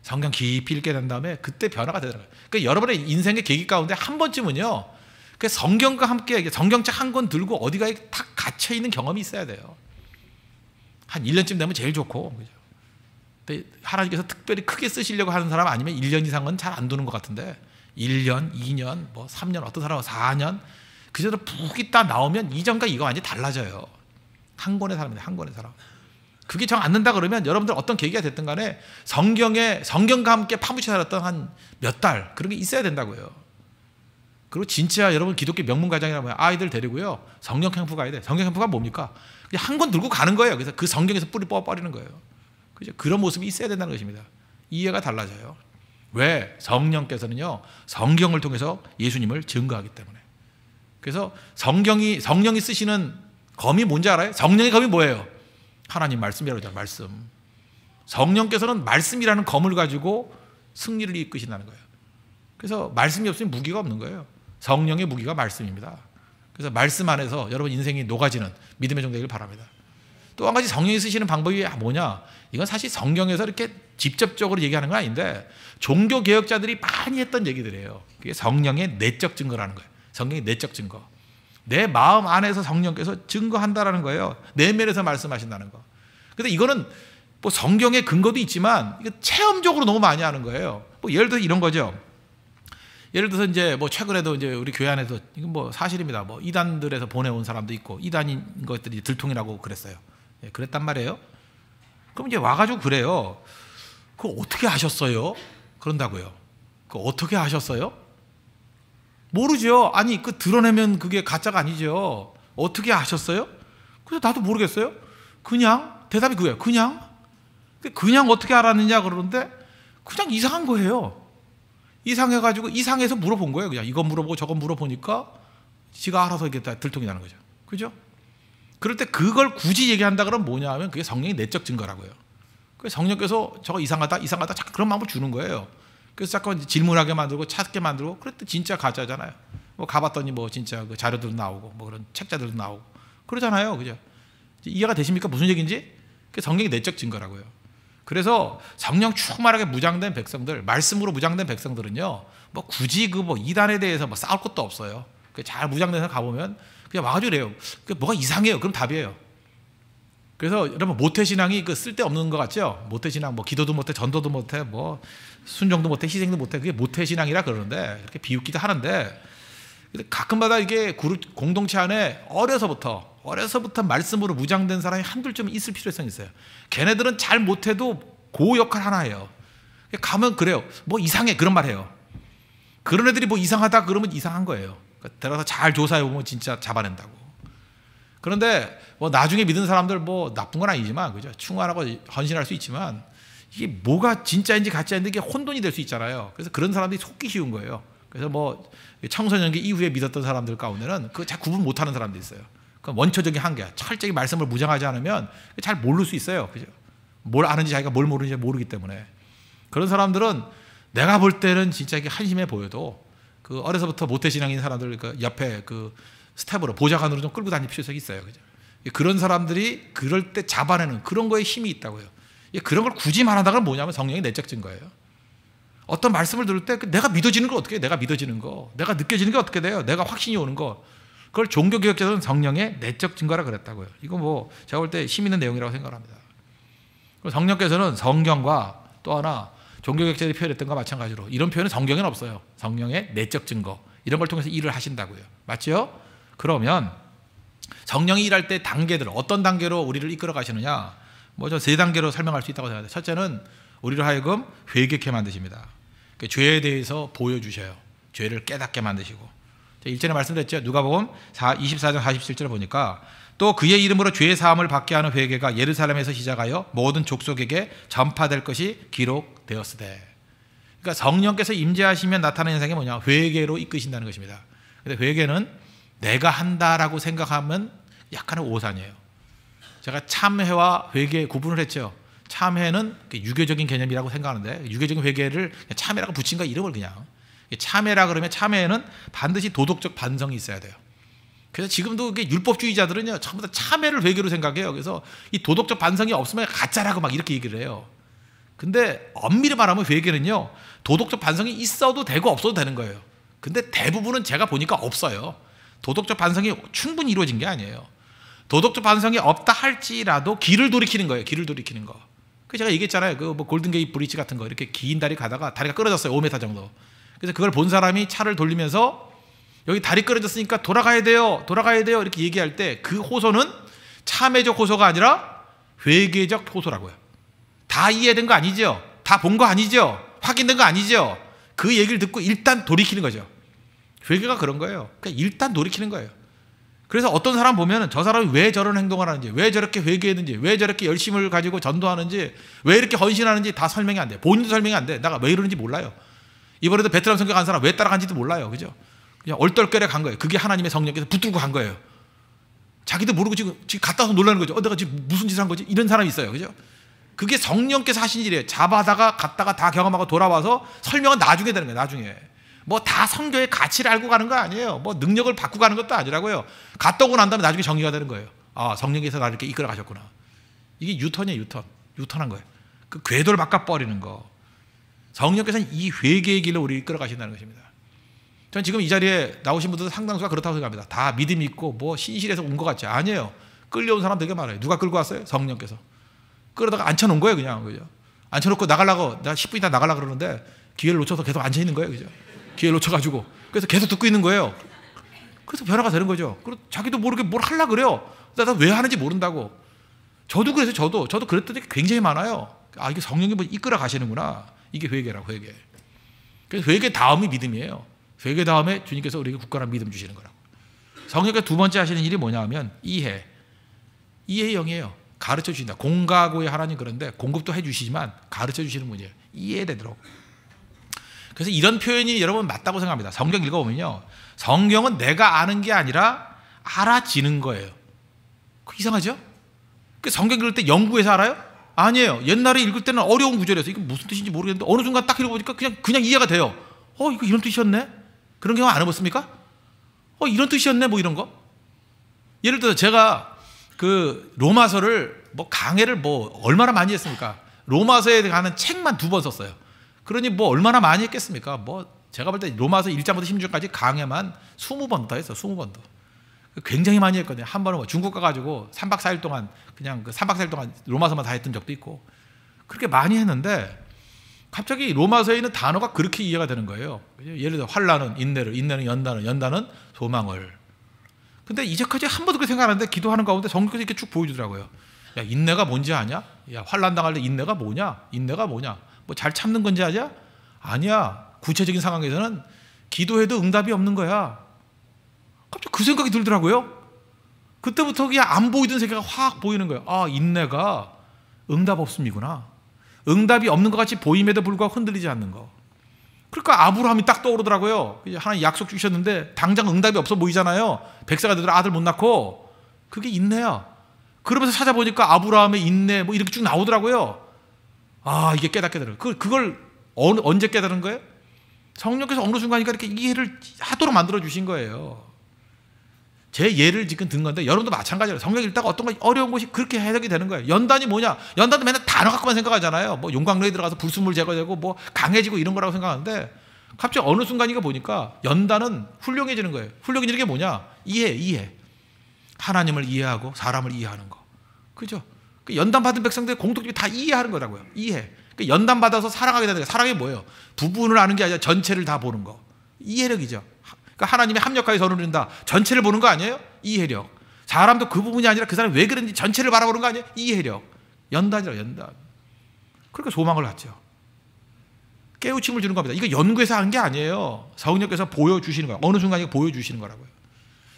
성경 깊이 읽게 된 다음에 그때 변화가 되더라고요. 그러니까 여러분의 인생의 계기 가운데 한 번쯤은요, 그 성경과 함께 성경책 한 권 들고 어디가에 탁 갇혀 있는 경험이 있어야 돼요. 한 1년쯤 되면 제일 좋고, 그죠? 근데 하나님께서 특별히 크게 쓰시려고 하는 사람 아니면 1년 이상은 잘 안 두는 것 같은데 1년, 2년, 뭐 3년, 어떤 사람은 4년 그 정도 푹 있다 나오면 이전과 이거 완전히 달라져요. 한 권의 사람입니다. 한 권의 사람. 그게 정 안 된다 그러면 여러분들 어떤 계기가 됐든 간에 성경과 함께 파묻혀 살았던 한 몇 달 그런 게 있어야 된다고요. 그리고 진짜 여러분 기독교 명문 가정이라면 아이들 데리고요 성경 캠프 가야 돼. 성경 캠프가 뭡니까? 그냥 한 권 들고 가는 거예요. 그래서 그 성경에서 뿌리 뽑아버리는 거예요. 그죠? 그런 모습이 있어야 된다는 것입니다. 이해가 달라져요. 왜? 성령께서는요 성경을 통해서 예수님을 증거하기 때문에. 그래서 성령이 쓰시는 검이 뭔지 알아요? 성령의 검이 뭐예요? 하나님 말씀이라고 하잖아요. 말씀. 성령께서는 말씀이라는 검을 가지고 승리를 이끄신다는 거예요. 그래서 말씀이 없으면 무기가 없는 거예요. 성령의 무기가 말씀입니다. 그래서 말씀 안에서 여러분 인생이 녹아지는 믿음의 정되기를 바랍니다. 또 한 가지 성령이 쓰시는 방법이 뭐냐? 이건 사실 성경에서 이렇게 직접적으로 얘기하는 건 아닌데 종교개혁자들이 많이 했던 얘기들이에요. 그게 성령의 내적 증거라는 거예요. 성령의 내적 증거. 내 마음 안에서 성령께서 증거한다라는 거예요. 내면에서 말씀하신다는 거. 근데 이거는 뭐 성경의 근거도 있지만 이거 체험적으로 너무 많이 하는 거예요. 뭐 예를 들어 이런 거죠. 예를 들어서 이제 뭐 최근에도 이제 우리 교회 안에서 이건 뭐 사실입니다. 뭐 이단들에서 보내온 사람도 있고 이단인 것들이 들통이라고 그랬어요. 예, 그랬단 말이에요. 그럼 이제 와가지고 그래요. 그거 어떻게 아셨어요? 그런다고요. 그거 어떻게 아셨어요? 모르죠. 아니 그 드러내면 그게 가짜가 아니죠. 어떻게 아셨어요? 그래서 나도 모르겠어요. 그냥 대답이 그거예요. 그냥 어떻게 알았느냐 그러는데 그냥 이상한 거예요. 이상해가지고 이상해서 물어본 거예요. 그냥 이거 물어보고 저거 물어보니까 지가 알아서 이게 다 들통이 나는 거죠. 그죠? 그럴 때 그걸 굳이 얘기한다 그러면 뭐냐 하면 그게 성령의 내적 증거라고요. 그래서 성령께서 저거 이상하다 자꾸 그런 마음을 주는 거예요. 그래서 자꾸 질문하게 만들고 찾게 만들고 그랬더니 진짜 가짜잖아요. 뭐 가봤더니 뭐 진짜 그 자료들도 나오고 뭐 그런 책자들도 나오고 그러잖아요. 그죠? 이해가 되십니까? 무슨 얘기인지? 그게 성령의 내적 증거라고요. 그래서 성령 충만하게 무장된 백성들, 말씀으로 무장된 백성들은요, 뭐 굳이 그 뭐 이단에 대해서 뭐 싸울 것도 없어요. 잘 무장돼서 가보면 그냥 와가지고 그래요. 뭐가 이상해요. 그럼 답이에요. 그래서 여러분 모태신앙이 그 쓸데없는 것 같죠? 모태신앙 뭐 기도도 못해, 전도도 못해, 뭐 순종도 못해, 희생도 못해. 그게 모태신앙이라 그러는데 이렇게 비웃기도 하는데 가끔마다 이게 그룹 공동체 안에 어려서부터 말씀으로 무장된 사람이 한둘 좀 있을 필요성이 있어요. 걔네들은 잘 못해도 그 역할 하나 해요. 가면 그래요. 뭐 이상해 그런 말 해요. 그런 애들이 뭐 이상하다 그러면 이상한 거예요. 들어가서 잘 조사해 보면 진짜 잡아낸다고. 그런데 뭐 나중에 믿은 사람들 뭐 나쁜 건 아니지만 그죠? 충만하고 헌신할 수 있지만 이게 뭐가 진짜인지 가짜인지 이게 혼돈이 될 수 있잖아요. 그래서 그런 사람들이 속기 쉬운 거예요. 그래서 뭐 청소년기 이후에 믿었던 사람들 가운데는 그 잘 구분 못하는 사람도 있어요. 그 원초적인 한계야. 철저히 말씀을 무장하지 않으면 잘 모를 수 있어요. 그죠? 뭘 아는지 자기가 뭘 모르는지 모르기 때문에 그런 사람들은 내가 볼 때는 진짜 이게 한심해 보여도 그 어려서부터 모태신앙인 사람들 그 옆에 그 스텝으로 보좌관으로 좀 끌고 다닐 필요성이 있어요. 그죠? 그런 사람들이 그럴 때 잡아내는 그런 거에 힘이 있다고요. 그런 걸 굳이 말한다는 건 뭐냐면 성령의 내적 증거예요. 어떤 말씀을 들을 때 내가 믿어지는 거 어떻게 해요? 내가 믿어지는 거, 내가 느껴지는 게 어떻게 돼요? 내가 확신이 오는 거. 그걸 종교개혁자들은 성령의 내적 증거라 그랬다고요. 이거 뭐 제가 볼 때 힘 있는 내용이라고 생각합니다. 성령께서는 성경과 또 하나 종교개혁자들이 표현했던 것과 마찬가지로 이런 표현은 성경에는 없어요. 성령의 내적 증거 이런 걸 통해서 일을 하신다고요. 맞죠? 그러면 성령이 일할 때 단계들 어떤 단계로 우리를 이끌어 가시느냐? 뭐 저 세 단계로 설명할 수 있다고 생각합니다. 첫째는 우리를 하여금 회개케 만드십니다. 죄에 대해서 보여주셔요. 죄를 깨닫게 만드시고 일전에 말씀드렸죠. 누가복음 24장 47절을 보니까 또 그의 이름으로 죄 사함을 받게 하는 회개가 예루살렘에서 시작하여 모든 족속에게 전파될 것이 기록되었으되. 그러니까 성령께서 임재하시면 나타나는 현상이 뭐냐? 회개로 이끄신다는 것입니다. 근데 회개는 내가 한다라고 생각하면 약간의 오산이에요. 제가 참회와 회개 구분을 했죠. 참회는 유교적인 개념이라고 생각하는데 유교적인 회개를 참회라고 붙인 거 이름을 그냥. 참회라 그러면 참회에는 반드시 도덕적 반성이 있어야 돼요. 그래서 지금도 율법주의자들은요 전부 다 참회를 회개로 생각해요. 그래서 이 도덕적 반성이 없으면 가짜라고 막 이렇게 얘기를 해요. 근데 엄밀히 말하면 회개는요 도덕적 반성이 있어도 되고 없어도 되는 거예요. 근데 대부분은 제가 보니까 없어요. 도덕적 반성이 충분히 이루어진 게 아니에요. 도덕적 반성이 없다 할지라도 길을 돌이키는 거예요. 길을 돌이키는 거. 그 제가 얘기했잖아요. 그 뭐 골든게이트 브릿지 같은 거 이렇게 긴 다리 가다가 다리가 끊어졌어요. 5m 정도. 그래서 그걸 본 사람이 차를 돌리면서 여기 다리 끊어졌으니까 돌아가야 돼요. 돌아가야 돼요. 이렇게 얘기할 때 그 호소는 참회적 호소가 아니라 회개적 호소라고요. 다 이해된 거 아니죠? 다 본 거 아니죠? 확인된 거 아니죠? 그 얘기를 듣고 일단 돌이키는 거죠. 회개가 그런 거예요. 그러니까 일단 돌이키는 거예요. 그래서 어떤 사람 보면 저 사람이 왜 저런 행동을 하는지, 왜 저렇게 회개했는지, 왜 저렇게 열심을 가지고 전도하는지, 왜 이렇게 헌신하는지 다 설명이 안 돼. 본인도 설명이 안 돼. 내가 왜 이러는지 몰라요. 이번에도 베트남 선교 간 사람 왜 따라간지도 몰라요. 그죠? 그냥 얼떨결에 간 거예요. 그게 하나님의 성령께서 붙들고 간 거예요. 자기도 모르고 지금 갔다 와서 놀라는 거죠. 내가 지금 무슨 짓을 한 거지? 이런 사람이 있어요. 그죠? 그게 성령께서 하신 일이에요. 잡아다가 갔다가 다 경험하고 돌아와서 설명은 나중에 되는 거예요. 나중에. 뭐 다 성경의 가치를 알고 가는 거 아니에요. 뭐 능력을 받고 가는 것도 아니라고요. 갔다 오고 난 다음에 나중에 정리가 되는 거예요. 아, 성령께서 나를 이렇게 이끌어 가셨구나. 이게 유턴이에요. 유턴. 유턴한 거예요. 그 궤도를 바꿔버리는 거. 성령께서는 이 회개의 길로 우리를 이끌어 가신다는 것입니다. 전 지금 이 자리에 나오신 분들도 상당수가 그렇다고 생각합니다. 다 믿음이 있고 뭐 신실해서 온 것 같지. 아니에요. 끌려온 사람 되게 많아요. 누가 끌고 왔어요? 성령께서. 끌어다가 앉혀놓은 거예요. 그냥. 그죠? 앉혀놓고 나가려고, 내가 10분 있다 나가려고 그러는데 기회를 놓쳐서 계속 앉아있는 거예요. 그죠? 기회를 놓쳐가지고. 그래서 계속 듣고 있는 거예요. 그래서 변화가 되는 거죠. 그리고 자기도 모르게 뭘 하려고 그래요. 나 왜 하는지 모른다고. 저도 그래서 저도 그랬던 게 굉장히 많아요. 아, 이게 성령이 뭐 이끌어 가시는구나. 이게 회개라고, 회개. 그래서 회개 다음이 믿음이에요. 회개 다음에 주님께서 우리에게 굳건한 믿음 주시는 거라고. 성령께서 두 번째 하시는 일이 뭐냐 하면 이해. 이해의 영이에요. 가르쳐 주신다. 공가고의 하나님 그런데 공급도 해 주시지만 가르쳐 주시는 분이에요. 이해되도록. 그래서 이런 표현이 여러분 맞다고 생각합니다. 성경 읽어보면요. 성경은 내가 아는 게 아니라 알아지는 거예요. 이상하죠? 성경 읽을 때 연구해서 알아요? 아니에요. 옛날에 읽을 때는 어려운 구절이어서 이게 무슨 뜻인지 모르겠는데 어느 순간 딱 읽어보니까 그냥 이해가 돼요. 이거 이런 뜻이었네? 그런 경우 안 해봤습니까? 이런 뜻이었네? 뭐 이런 거? 예를 들어서 제가 그 로마서를 뭐 강해를 뭐 얼마나 많이 했습니까? 로마서에 관한 책만 2번 썼어요. 그러니 뭐 얼마나 많이 했겠습니까? 뭐 제가 볼 때 로마서 1장부터 16장까지 강해만 20번 더 했어. 20번도. 굉장히 많이 했거든요. 한 번은 뭐 중국 가가지고 3박 4일 동안 그냥 그 3박 4일 동안 로마서만 다 했던 적도 있고 그렇게 많이 했는데 갑자기 로마서에 있는 단어가 그렇게 이해가 되는 거예요. 예를 들어 환난은 인내를, 인내는 연단을, 연단은 소망을. 근데 이제까지 한 번도 그렇게 생각 안 했는데 기도하는 가운데 성경에서 이렇게 쭉 보여주더라고요. 야, 인내가 뭔지 아냐? 야, 환난 당할 때 인내가 뭐냐? 인내가 뭐냐? 뭐 잘 참는 건지 아냐? 아니야. 구체적인 상황에서는 기도해도 응답이 없는 거야. 갑자기 그 생각이 들더라고요. 그때부터 그냥 안 보이던 세계가 확 보이는 거예요. 아, 인내가 응답 없음이구나. 응답이 없는 것 같이 보임에도 불구하고 흔들리지 않는 거. 그러니까 아브라함이 딱 떠오르더라고요. 하나님 약속 주셨는데 당장 응답이 없어 보이잖아요. 100세가 되더라 아들 못 낳고. 그게 인내야. 그러면서 찾아보니까 아브라함의 인내 뭐 이렇게 쭉 나오더라고요. 아, 이게 깨닫게 되는 거예요. 그걸 언제 깨달은 거예요? 성령께서 어느 순간이니까 이렇게 이해를 하도록 만들어 주신 거예요. 제 예를 지금 든 건데 여러분도 마찬가지예요. 성경 읽다가 어떤 거 어려운 것이 그렇게 해석이 되는 거예요. 연단이 뭐냐? 연단도 맨날 단어 갖고만 생각하잖아요. 뭐 용광로에 들어가서 불순물 제거되고 뭐 강해지고 이런 거라고 생각하는데 갑자기 어느 순간인가 보니까 연단은 훌륭해지는 거예요. 훌륭해지는 게 뭐냐? 이해. 하나님을 이해하고 사람을 이해하는 거. 그죠? 연단 받은 백성들의 공통점이 다 이해하는 거라고요. 이해. 연단 받아서 사랑하게 되는 거예요. 사랑이 뭐예요? 부분을 아는 게 아니라 전체를 다 보는 거. 이해력이죠. 그러니까 하나님의 합력하에 선을 이룬다. 전체를 보는 거 아니에요? 이해력. 사람도 그 부분이 아니라 그 사람이 왜 그런지 전체를 바라보는 거 아니에요? 이해력. 연단이라 연단. 그러니까 소망을 갖죠. 깨우침을 주는 겁니다. 이거 연구해서 한 게 아니에요. 성령께서 보여주시는 거예요. 어느 순간에 보여주시는 거라고요.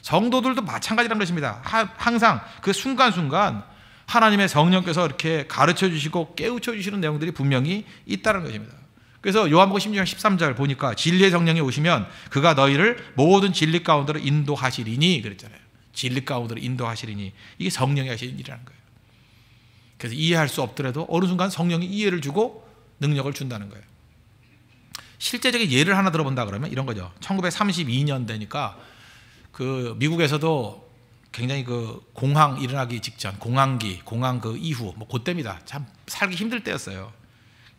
성도들도 마찬가지라는 것입니다. 항상 그 순간순간 하나님의 성령께서 이렇게 가르쳐 주시고 깨우쳐 주시는 내용들이 분명히 있다는 것입니다. 그래서 요한복음 16장 13절 보니까 진리의 성령이 오시면 그가 너희를 모든 진리 가운데로 인도하시리니 그랬잖아요. 진리 가운데로 인도하시리니 이게 성령이 하시는 일이라는 거예요. 그래서 이해할 수 없더라도 어느 순간 성령이 이해를 주고 능력을 준다는 거예요. 실제적인 예를 하나 들어본다 그러면 이런 거죠. 1932년 되니까 그 미국에서도 굉장히 그 공황 일어나기 직전, 공황기, 공황 그 이후 뭐 그때입니다. 참 살기 힘들 때였어요.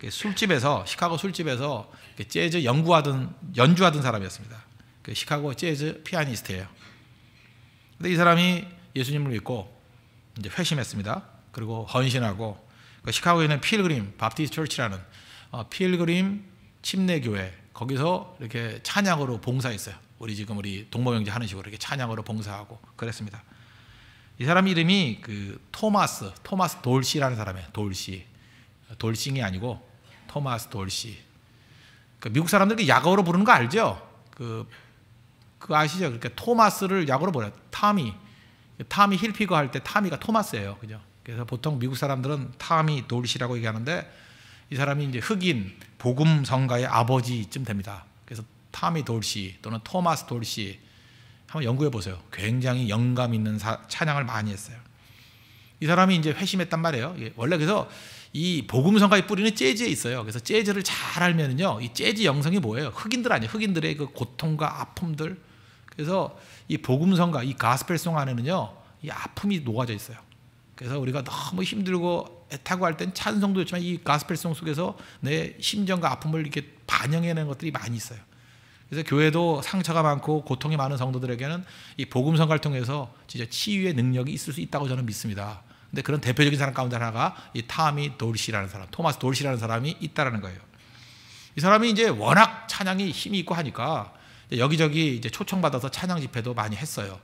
술집에서 시카고 술집에서 재즈 연주하던 사람이었습니다. 시카고 재즈 피아니스트예요. 근데 이 사람이 예수님을 믿고 이제 회심했습니다. 그리고 헌신하고 시카고에 있는 필그림 바프티스트 처치라는 필그림 침례교회 거기서 이렇게 찬양으로 봉사했어요. 우리 동모형제 하는 식으로 이렇게 찬양으로 봉사하고 그랬습니다. 이 사람 이름이 그 토마스 돌시라는 사람이에요. 돌싱이 아니고 토마스 돌시. 그 미국 사람들이 약어로 부르는 거 알죠? 그 아시죠? 그러니까 토마스를 약어로 불러요. 타미 힐피거 할 때 타미가 토마스예요. 그죠? 그래서 보통 미국 사람들은 타미 돌시라고 얘기하는데 이 사람이 이제 흑인 복음 성가의 아버지쯤 됩니다. 그래서 타미 돌시 또는 토마스 돌시 한번 연구해 보세요. 굉장히 영감 있는 찬양을 많이 했어요. 이 사람이 이제 회심했단 말이에요. 원래 그래서 이 복음 성가의 뿌리는 재즈에 있어요. 그래서 재즈를 잘 알면은요, 이 재즈 영성이 뭐예요? 흑인들 아니에요. 흑인들의 그 고통과 아픔들. 그래서 이 복음 성가, 이 가스펠송 안에는요, 이 아픔이 녹아져 있어요. 그래서 우리가 너무 힘들고 애타고 할 땐 찬송도 있지만 이 가스펠송 속에서 내 심정과 아픔을 이렇게 반영해내는 것들이 많이 있어요. 그래서 교회도 상처가 많고 고통이 많은 성도들에게는 이 복음 성가를 통해서 진짜 치유의 능력이 있을 수 있다고 저는 믿습니다. 근데 그런 대표적인 사람 가운데 하나가 이 타미 돌시라는 사람, 토마스 돌시라는 사람이 있다라는 거예요. 이 사람이 이제 워낙 찬양이 힘이 있고 하니까 여기저기 이제 초청받아서 찬양 집회도 많이 했어요.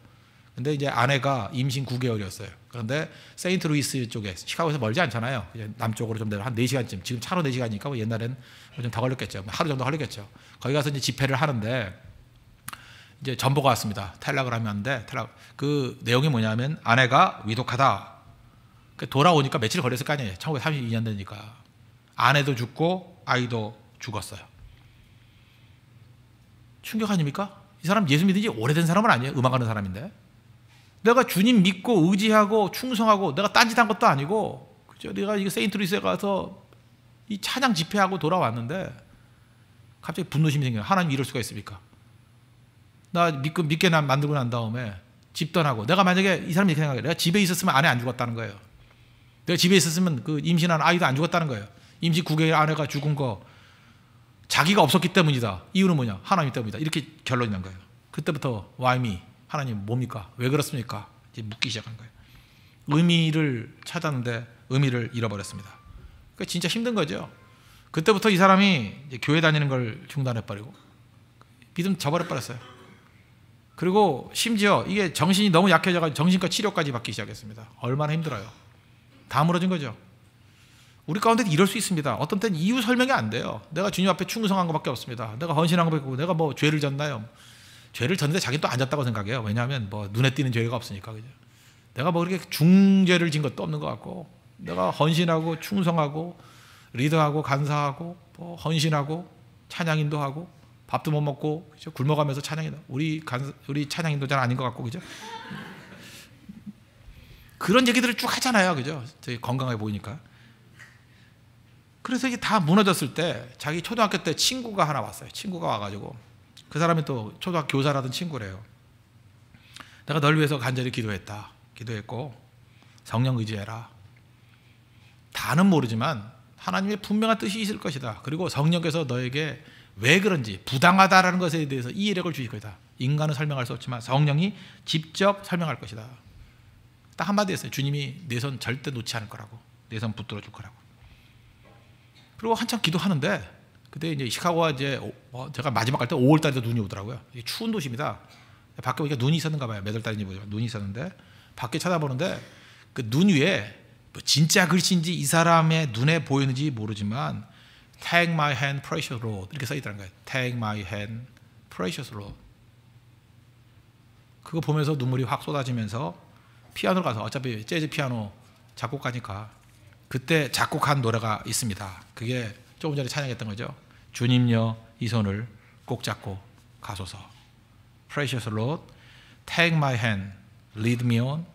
근데 이제 아내가 임신 9개월이었어요. 그런데 세인트루이스 쪽에 시카고에서 멀지 않잖아요. 이제 남쪽으로 좀 내려 한 4시간쯤. 지금 차로 4시간이니까 뭐 옛날엔 좀 더 걸렸겠죠. 하루 정도 걸렸겠죠. 거기 가서 이제 집회를 하는데 이제 전보가 왔습니다. 탈락을 하면 안 돼. 그 내용이 뭐냐면 아내가 위독하다. 돌아오니까 며칠 걸렸을 거 아니에요. 1932년 되니까. 아내도 죽고 아이도 죽었어요. 충격 아닙니까? 이 사람 예수 믿은 지 오래된 사람은 아니에요. 음악하는 사람인데. 내가 주님 믿고 의지하고 충성하고 내가 딴짓한 것도 아니고 그죠? 내가 이 세인트루이스에 가서 이 찬양 집회하고 돌아왔는데 갑자기 분노심이 생겨요. 하나님 이럴 수가 있습니까? 나 믿게 만들고 난 다음에 집 떠나고 내가 만약에 이 사람이 이렇게 생각해요. 내가 집에 있었으면 아내 안 죽었다는 거예요. 내가 집에 있었으면 그 임신한 아이도 안 죽었다는 거예요. 임신 9개월 아내가 죽은 거 자기가 없었기 때문이다. 이유는 뭐냐? 하나님 때문이다. 이렇게 결론이 난 거예요. 그때부터 why me? 하나님 뭡니까? 왜 그렇습니까? 이제 묻기 시작한 거예요. 의미를 찾았는데 의미를 잃어버렸습니다. 그러니까 진짜 힘든 거죠. 그때부터 이 사람이 이제 교회 다니는 걸 중단해버리고 믿음 저버려버렸어요. 그리고 심지어 이게 정신이 너무 약해져가지고 정신과 치료까지 받기 시작했습니다. 얼마나 힘들어요. 다 무너진 거죠. 우리 가운데도 이럴 수 있습니다. 어떤 때는 이유 설명이 안 돼요. 내가 주님 앞에 충성한 것밖에 없습니다. 내가 헌신한 것밖에 없고 내가 뭐 죄를 졌나요? 죄를 졌는데 자기는 또 안 졌다고 생각해요. 왜냐하면 뭐 눈에 띄는 죄가 없으니까. 그죠? 내가 뭐 그렇게 중죄를 진 것도 없는 것 같고 내가 헌신하고 충성하고 리더하고 간사하고 뭐 헌신하고 찬양인도 하고 밥도 못 먹고 그죠? 굶어가면서 찬양인도 우리 찬양인도 잘 아닌 것 같고 그죠? 그런 얘기들을 쭉 하잖아요. 그죠? 되게 건강해 보이니까. 그래서 이게 다 무너졌을 때 자기 초등학교 때 친구가 하나 왔어요. 친구가 와가지고 그 사람이 또 초등학교 교사라던 친구래요. 내가 널 위해서 간절히 기도했고 성령 의지해라. 다는 모르지만 하나님의 분명한 뜻이 있을 것이다. 그리고 성령께서 너에게 왜 그런지 부당하다라는 것에 대해서 이해력을 주실 것이다. 인간은 설명할 수 없지만 성령이 직접 설명할 것이다. 딱 한마디 했어요. 주님이 내 손 절대 놓지 않을 거라고. 내 손 붙들어 줄 거라고. 그리고 한참 기도하는데 그때 이제 시카고가 이제 제가 마지막 갈 때 5월 달에도 눈이 오더라고요. 이게 추운 도시입니다. 밖에 보니까 눈이 있었는가 봐요. 몇 월 달인지 모르지만 눈이 있었는데 밖에 쳐다보는데 그 눈 위에 뭐 진짜 글씨인지 이 사람의 눈에 보이는지 모르지만 Take my hand, precious Lord. 이렇게 써 있다는 거예요. Take my hand, precious Lord. 그거 보면서 눈물이 확 쏟아지면서 피아노로 가서, 어차피 재즈 피아노 작곡가니까 그때 작곡한 노래가 있습니다. 그게 조금 전에 찬양했던 거죠. 주님여 이 손을 꼭 잡고 가소서. Precious Lord, take my hand, lead me on,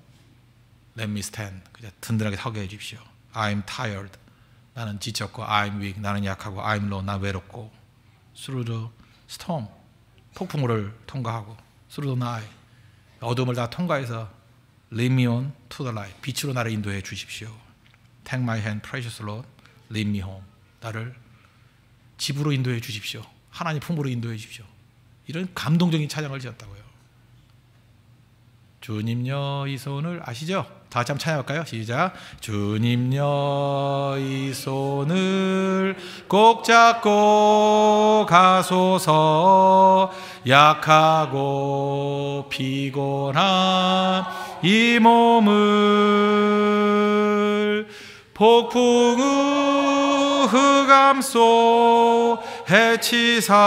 let me stand. 그냥 든든하게 서게 해주십시오. I'm tired. 나는 지쳤고, I'm weak. 나는 약하고, I'm low. 나 외롭고. Through the storm. 폭풍우를 통과하고, through the night. 어둠을 다 통과해서 lead me on to the light. 빛으로 나를 인도해 주십시오. Take my hand, precious Lord, lead me home. 나를 집으로 인도해 주십시오. 하나님 품으로 인도해 주십시오. 이런 감동적인 찬양을 지었다고요. 주님여 이 손을 아시죠? 다 같이 한번 찬양할까요? 시작. 주님여 이 손을 꼭 잡고 가소서. 약하고 피곤한 이 몸을 폭풍우 흑암 속 해치사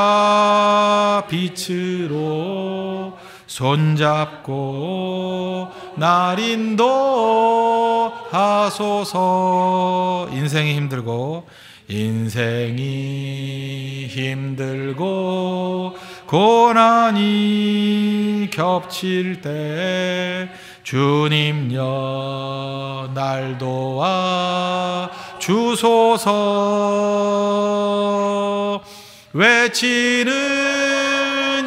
빛으로 손잡고 날 인도하소서. 인생이 힘들고 고난이 겹칠 때 주님여 날 도와 주소서. 외치는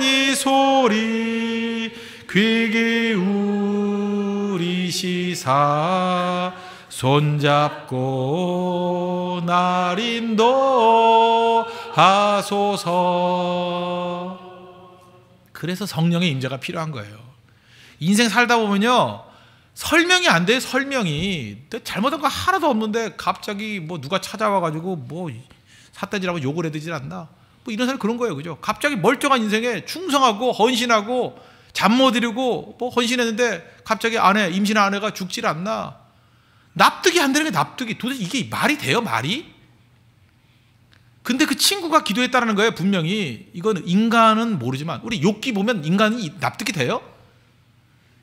이 소리 귀 기울이시사 손잡고 날 인도하소서. 그래서 성령의 임재가 필요한 거예요. 인생 살다 보면요, 설명이 안 돼. 설명이 잘못한 거 하나도 없는데 갑자기 뭐 누가 찾아와가지고 뭐 삿대질하고 욕을 해대질 않나, 뭐 이런 사람이 그런 거예요. 그죠? 갑자기 멀쩡한 인생에 충성하고 헌신하고 잠 못 이루고 뭐 헌신했는데 갑자기 임신한 아내가 죽질 않나. 납득이 안 되는 게 납득이. 도대체 이게 말이 돼요? 말이? 근데 그 친구가 기도했다는 거예요. 분명히. 이건 인간은 모르지만 우리 욥기 보면 인간이 납득이 돼요?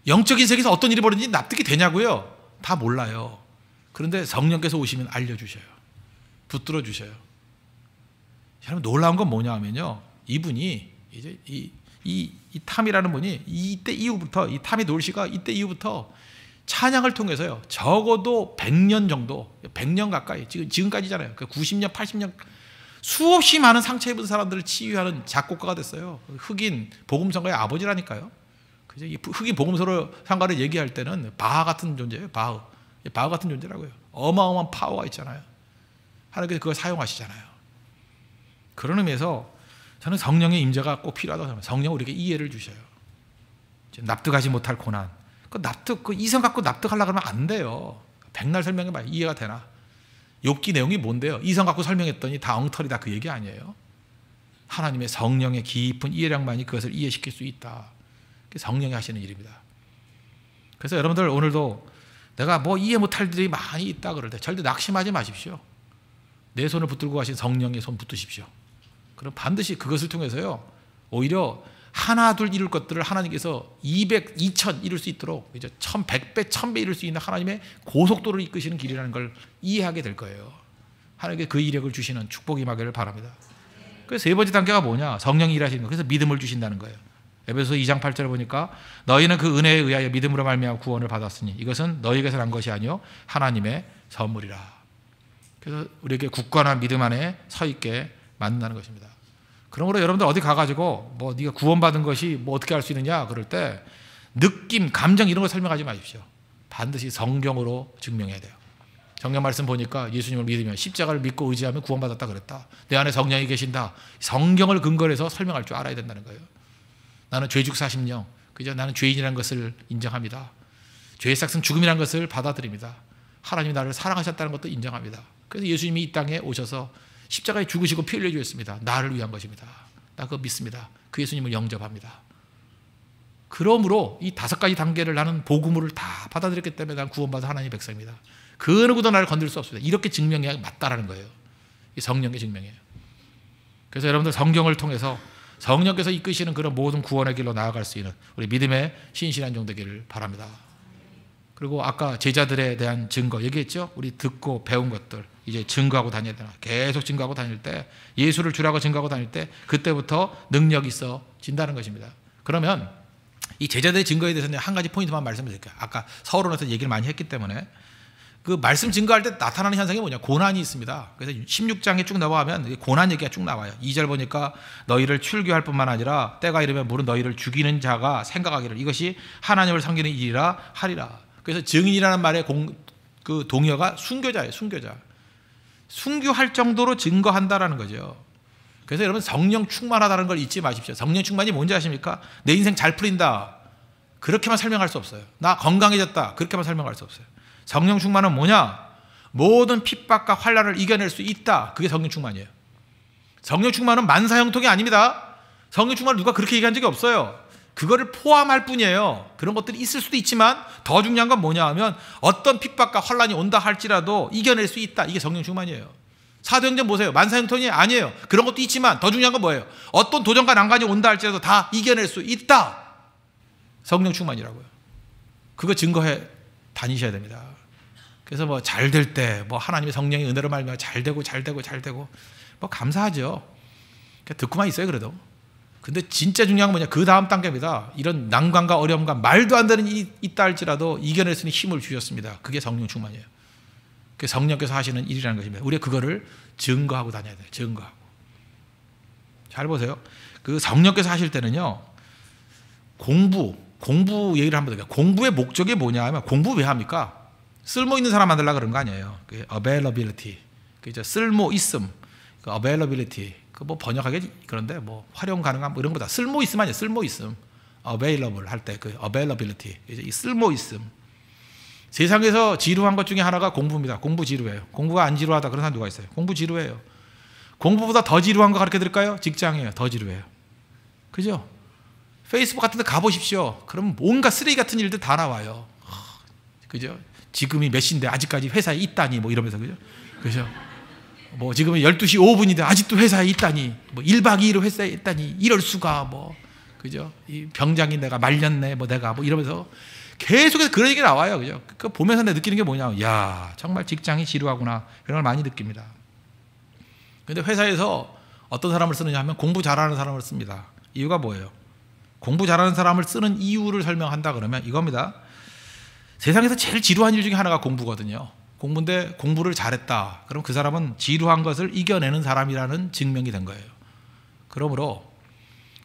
영적인 세계에서 어떤 일이 벌어지는지 납득이 되냐고요? 다 몰라요. 그런데 성령께서 오시면 알려주셔요. 붙들어 주셔요. 여러분, 놀라운 건 뭐냐 하면요, 이분이 이제 이 탐이라는 분이 이때 이후부터, 이 탐의 놀씨가 이때 이후부터 찬양을 통해서요, 적어도 100년 정도, 100년 가까이, 지금까지잖아요. 90년, 80년 수없이 많은 상처 입은 사람들을 치유하는 작곡가가 됐어요. 흑인 복음성가의 아버지라니까요. 그죠? 이 흑인 복음성가를 얘기할 때는 바하 같은 존재예요. 바하 같은 존재라고요. 어마어마한 파워가 있잖아요. 하나님께서 그걸 사용하시잖아요. 그런 의미에서 저는 성령의 임재가 꼭 필요하다고 생각합니다. 성령 우리에게 이해를 주셔요. 납득하지 못할 고난, 이성 갖고 납득하려고 하면 안 돼요. 백날 설명해봐요. 이해가 되나? 욥기 내용이 뭔데요? 이성 갖고 설명했더니 다 엉터리다, 그 얘기 아니에요. 하나님의 성령의 깊은 이해량만이 그것을 이해시킬 수 있다. 성령이 하시는 일입니다. 그래서 여러분들 오늘도 내가 뭐 이해 못할 일이 많이 있다 그럴 때 절대 낙심하지 마십시오. 내 손을 붙들고 가신 성령의 손 붙드십시오. 그럼 반드시 그것을 통해서요, 오히려 하나 둘 이룰 것들을 하나님께서 200, 2000 이룰 수 있도록, 이제 1100배, 1000배 이룰 수 있는 하나님의 고속도를 이끄시는 길이라는 걸 이해하게 될 거예요. 하나님께 그 이력을 주시는 축복이 임하기를 바랍니다. 그래서 세 번째 단계가 뭐냐? 성령이 일하시는 거. 그래서 믿음을 주신다는 거예요. 에베소서 2장 8절에 보니까 너희는 그 은혜에 의하여 믿음으로 말미암아 구원을 받았으니 이것은 너희에게서 난 것이 아니요 하나님의 선물이라. 그래서 우리에게 굳건한 믿음 안에 서 있게 만든다는 것입니다. 그러므로 여러분들 어디 가가지고 뭐 네가 구원받은 것이 뭐 어떻게 할 수 있느냐 그럴 때 느낌, 감정 이런 걸 설명하지 마십시오. 반드시 성경으로 증명해야 돼요. 성경 말씀 보니까 예수님을 믿으면, 십자가를 믿고 의지하면 구원받았다 그랬다. 내 안에 성령이 계신다. 성경을 근거로 해서 설명할 줄 알아야 된다는 거예요. 나는 죄죽 사심령, 그죠? 나는 죄인이라는 것을 인정합니다. 죄의 삭은 죽음이라는 것을 받아들입니다. 하나님이 나를 사랑하셨다는 것도 인정합니다. 그래서 예수님이 이 땅에 오셔서 십자가에 죽으시고 피 흘려 주셨습니다. 나를 위한 것입니다. 나 그거 믿습니다. 그 예수님을 영접합니다. 그러므로 이 5가지 단계를 나는 복음을 다 받아들였기 때문에 난 구원받은 하나님의 백성입니다. 그 누구도 나를 건들 수 없습니다. 이렇게 증명해야 맞다라는 거예요. 이 성령의 증명이에요. 그래서 여러분들 성경을 통해서 성령께서 이끄시는 그런 모든 구원의 길로 나아갈 수 있는 우리 믿음의 신실한 종 되기를 바랍니다. 그리고 아까 제자들에 대한 증거 얘기했죠. 우리 듣고 배운 것들 이제 증거하고 다녀야 되나. 계속 증거하고 다닐 때, 예수를 주라고 증거하고 다닐 때 그때부터 능력이 있어진다는 것입니다. 그러면 이 제자들의 증거에 대해서는 한 가지 포인트만 말씀드릴게요. 아까 서론에서 얘기를 많이 했기 때문에 그 말씀 증거할 때 나타나는 현상이 뭐냐, 고난이 있습니다. 그래서 16장에 쭉 넘어가면 고난 얘기가 쭉 나와요. 2절 보니까 너희를 출교할 뿐만 아니라 때가 이르면 물은 너희를 죽이는 자가 생각하기를 이것이 하나님을 섬기는 일이라 하리라. 그래서 증인이라는 말의 그 동의어가 순교자예요. 순교자. 순교할 정도로 증거한다라는 거죠. 그래서 여러분 성령 충만하다는 걸 잊지 마십시오. 성령 충만이 뭔지 아십니까? 내 인생 잘 풀린다, 그렇게만 설명할 수 없어요. 나 건강해졌다, 그렇게만 설명할 수 없어요. 성령 충만은 뭐냐? 모든 핍박과 환난을 이겨낼 수 있다. 그게 성령 충만이에요. 성령 충만은 만사형통이 아닙니다. 성령 충만을 누가 그렇게 얘기한 적이 없어요. 그거를 포함할 뿐이에요. 그런 것들이 있을 수도 있지만 더 중요한 건 뭐냐 하면 어떤 핍박과 환난이 온다 할지라도 이겨낼 수 있다. 이게 성령 충만이에요. 사도행전 보세요. 만사형통이 아니에요. 그런 것도 있지만 더 중요한 건 뭐예요? 어떤 도전과 난관이 온다 할지라도 다 이겨낼 수 있다. 성령 충만이라고요. 그거 증거해 다니셔야 됩니다. 그래서 뭐 잘 될 때 뭐 하나님의 성령의 은혜로 말미암아 잘 되고 뭐 감사하죠. 그냥 듣고만 있어요. 그래도. 근데 진짜 중요한 건 뭐냐, 그 다음 단계입니다. 이런 난관과 어려움과 말도 안 되는 일이 있다 할지라도 이겨낼 수 있는 힘을 주셨습니다. 그게 성령 충만이에요. 그게 성령께서 하시는 일이라는 것입니다. 우리가 그거를 증거하고 다녀야 돼요. 증거하고. 잘 보세요. 그 성령께서 하실 때는요, 공부 얘기를 한번 드릴게요. 공부의 목적이 뭐냐 하면, 공부 왜 합니까? 쓸모 있는 사람 만들려고 그런 거 아니에요. 그 availability, 그 쓸모 있음, 그 availability, 그 뭐 번역하기 그런데 뭐 활용 가능한 뭐 이런 거다. 쓸모 있음 아니에요. 쓸모 있음, available 할 때 그 availability, 이제 이 쓸모 있음. 세상에서 지루한 것 중에 하나가 공부입니다. 공부 지루해요. 공부가 안 지루하다 그런 사람 누가 있어요? 공부 지루해요. 공부보다 더 지루한 거 가르쳐 드릴까요? 직장이에요. 더 지루해요. 그죠? 페이스북 같은 데 가보십시오. 그럼 온갖 쓰레기 같은 일들 다 나와요. 그죠? 지금이 몇 시인데 아직까지 회사에 있다니 뭐 이러면서. 그죠? 그죠? 뭐 지금은 12시 5분인데 아직도 회사에 있다니, 뭐 1박 2일 회사에 있다니, 이럴 수가, 뭐 그죠? 이 병장이 내가 말렸네, 뭐 내가 뭐 이러면서 계속해서 그런 얘기 나와요. 그죠? 그 보면서 내가 느끼는 게 뭐냐, 야 정말 직장이 지루하구나, 그런 걸 많이 느낍니다. 근데 회사에서 어떤 사람을 쓰느냐 하면 공부 잘하는 사람을 씁니다. 이유가 뭐예요? 공부 잘하는 사람을 쓰는 이유를 설명한다 그러면 이겁니다. 세상에서 제일 지루한 일 중에 하나가 공부거든요. 공부인데 공부를 잘했다, 그럼 그 사람은 지루한 것을 이겨내는 사람이라는 증명이 된 거예요. 그러므로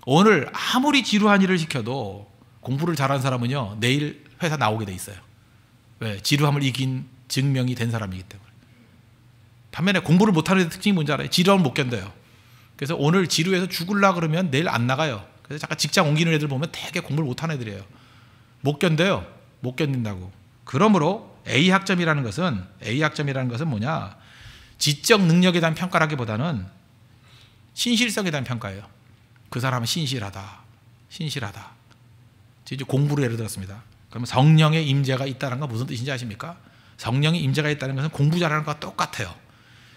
오늘 아무리 지루한 일을 시켜도 공부를 잘한 사람은요, 내일 회사 나오게 돼 있어요. 왜? 지루함을 이긴 증명이 된 사람이기 때문에. 반면에 공부를 못하는 특징이 뭔지 알아요? 지루함을 못 견뎌요. 그래서 오늘 지루해서 죽으려고 그러면 내일 안 나가요. 그래서 잠깐 직장 옮기는 애들 보면 되게 공부를 못하는 애들이에요. 못 견뎌요. 못 견딘다고. 그러므로 A학점이라는 것은 뭐냐, 지적 능력에 대한 평가라기보다는 신실성에 대한 평가예요. 그 사람은 신실하다. 이제 공부를 예를 들었습니다. 그러면 성령의 임재가 있다는 건 무슨 뜻인지 아십니까? 성령의 임재가 있다는 것은 공부 잘하는 것과 똑같아요.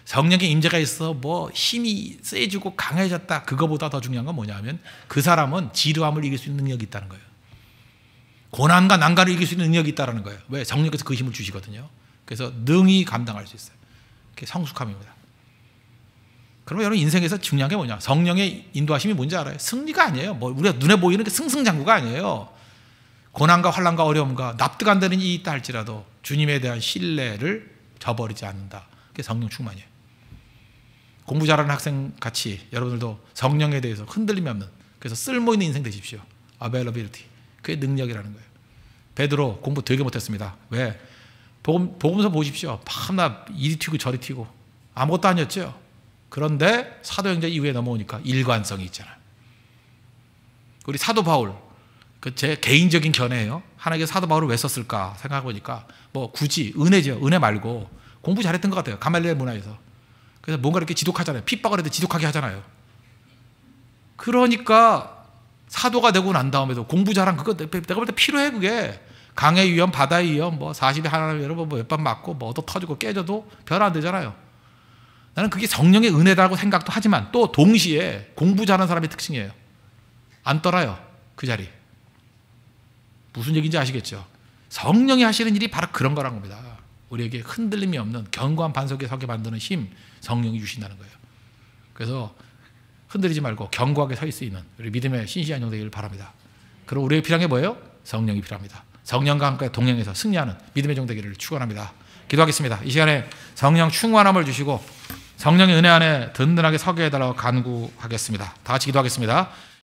성령의 임재가 있어 뭐 힘이 세지고 강해졌다, 그거보다 더 중요한 건 뭐냐면 그 사람은 지루함을 이길 수 있는 능력이 있다는 거예요. 고난과 난관을 이길 수 있는 능력이 있다는 거예요. 왜? 성령께서 그 힘을 주시거든요. 그래서 능히 감당할 수 있어요. 그게 성숙함입니다. 그러면 여러분 인생에서 중요한 게 뭐냐? 성령의 인도하심이 뭔지 알아요? 승리가 아니에요. 뭐 우리가 눈에 보이는 게 승승장구가 아니에요. 고난과 환난과 어려움과 납득 안 되는 일이 있다 할지라도 주님에 대한 신뢰를 저버리지 않는다. 그게 성령 충만이에요. 공부 잘하는 학생 같이 여러분들도 성령에 대해서 흔들림이 없는, 그래서 쓸모 있는 인생 되십시오. availability. 그게 능력이라는 거예요. 베드로 공부 되게 못했습니다. 왜? 복음서 보십시오. 밤낮 이리 튀고 저리 튀고 아무것도 아니었죠. 그런데 사도행전 이후에 넘어오니까 일관성이 있잖아요. 우리 사도 바울, 그 제 개인적인 견해예요. 하나님께서 사도 바울을 왜 썼을까 생각해 보니까 뭐 굳이 은혜죠. 은혜 말고 공부 잘했던 것 같아요. 가말리엘 문화에서. 그래서 뭔가 이렇게 지독하잖아요. 핍박을 해도 지독하게 하잖아요. 그러니까 사도가 되고 난 다음에도 공부 잘한 그거 내가 볼 때 필요해. 그게 강의 위험, 바다의 위험, 뭐 40에 하나님 여러분 뭐 몇 번 맞고 뭐 얻어 터지고 깨져도 별 안 되잖아요. 나는 그게 성령의 은혜다고 생각도 하지만 또 동시에 공부 잘하는 사람의 특징이에요. 안 떨어요. 그 자리. 무슨 얘기인지 아시겠죠? 성령이 하시는 일이 바로 그런 거란 겁니다. 우리에게 흔들림이 없는 견고한 반석에 서게 만드는 힘, 성령이 주신다는 거예요. 그래서 흔들리지 말고 견고하게 서 있을 수 있는 우리 믿음의 신실한 종 되기를 바랍니다. 그리고 우리에게 필요한 게 뭐예요? 성령이 필요합니다. 성령과 함께 동행해서 승리하는 믿음의 종 되기를 축원합니다. 기도하겠습니다. 이 시간에 성령 충만함을 주시고 성령의 은혜 안에 든든하게 서게 해달라고 간구하겠습니다. 다 같이 기도하겠습니다.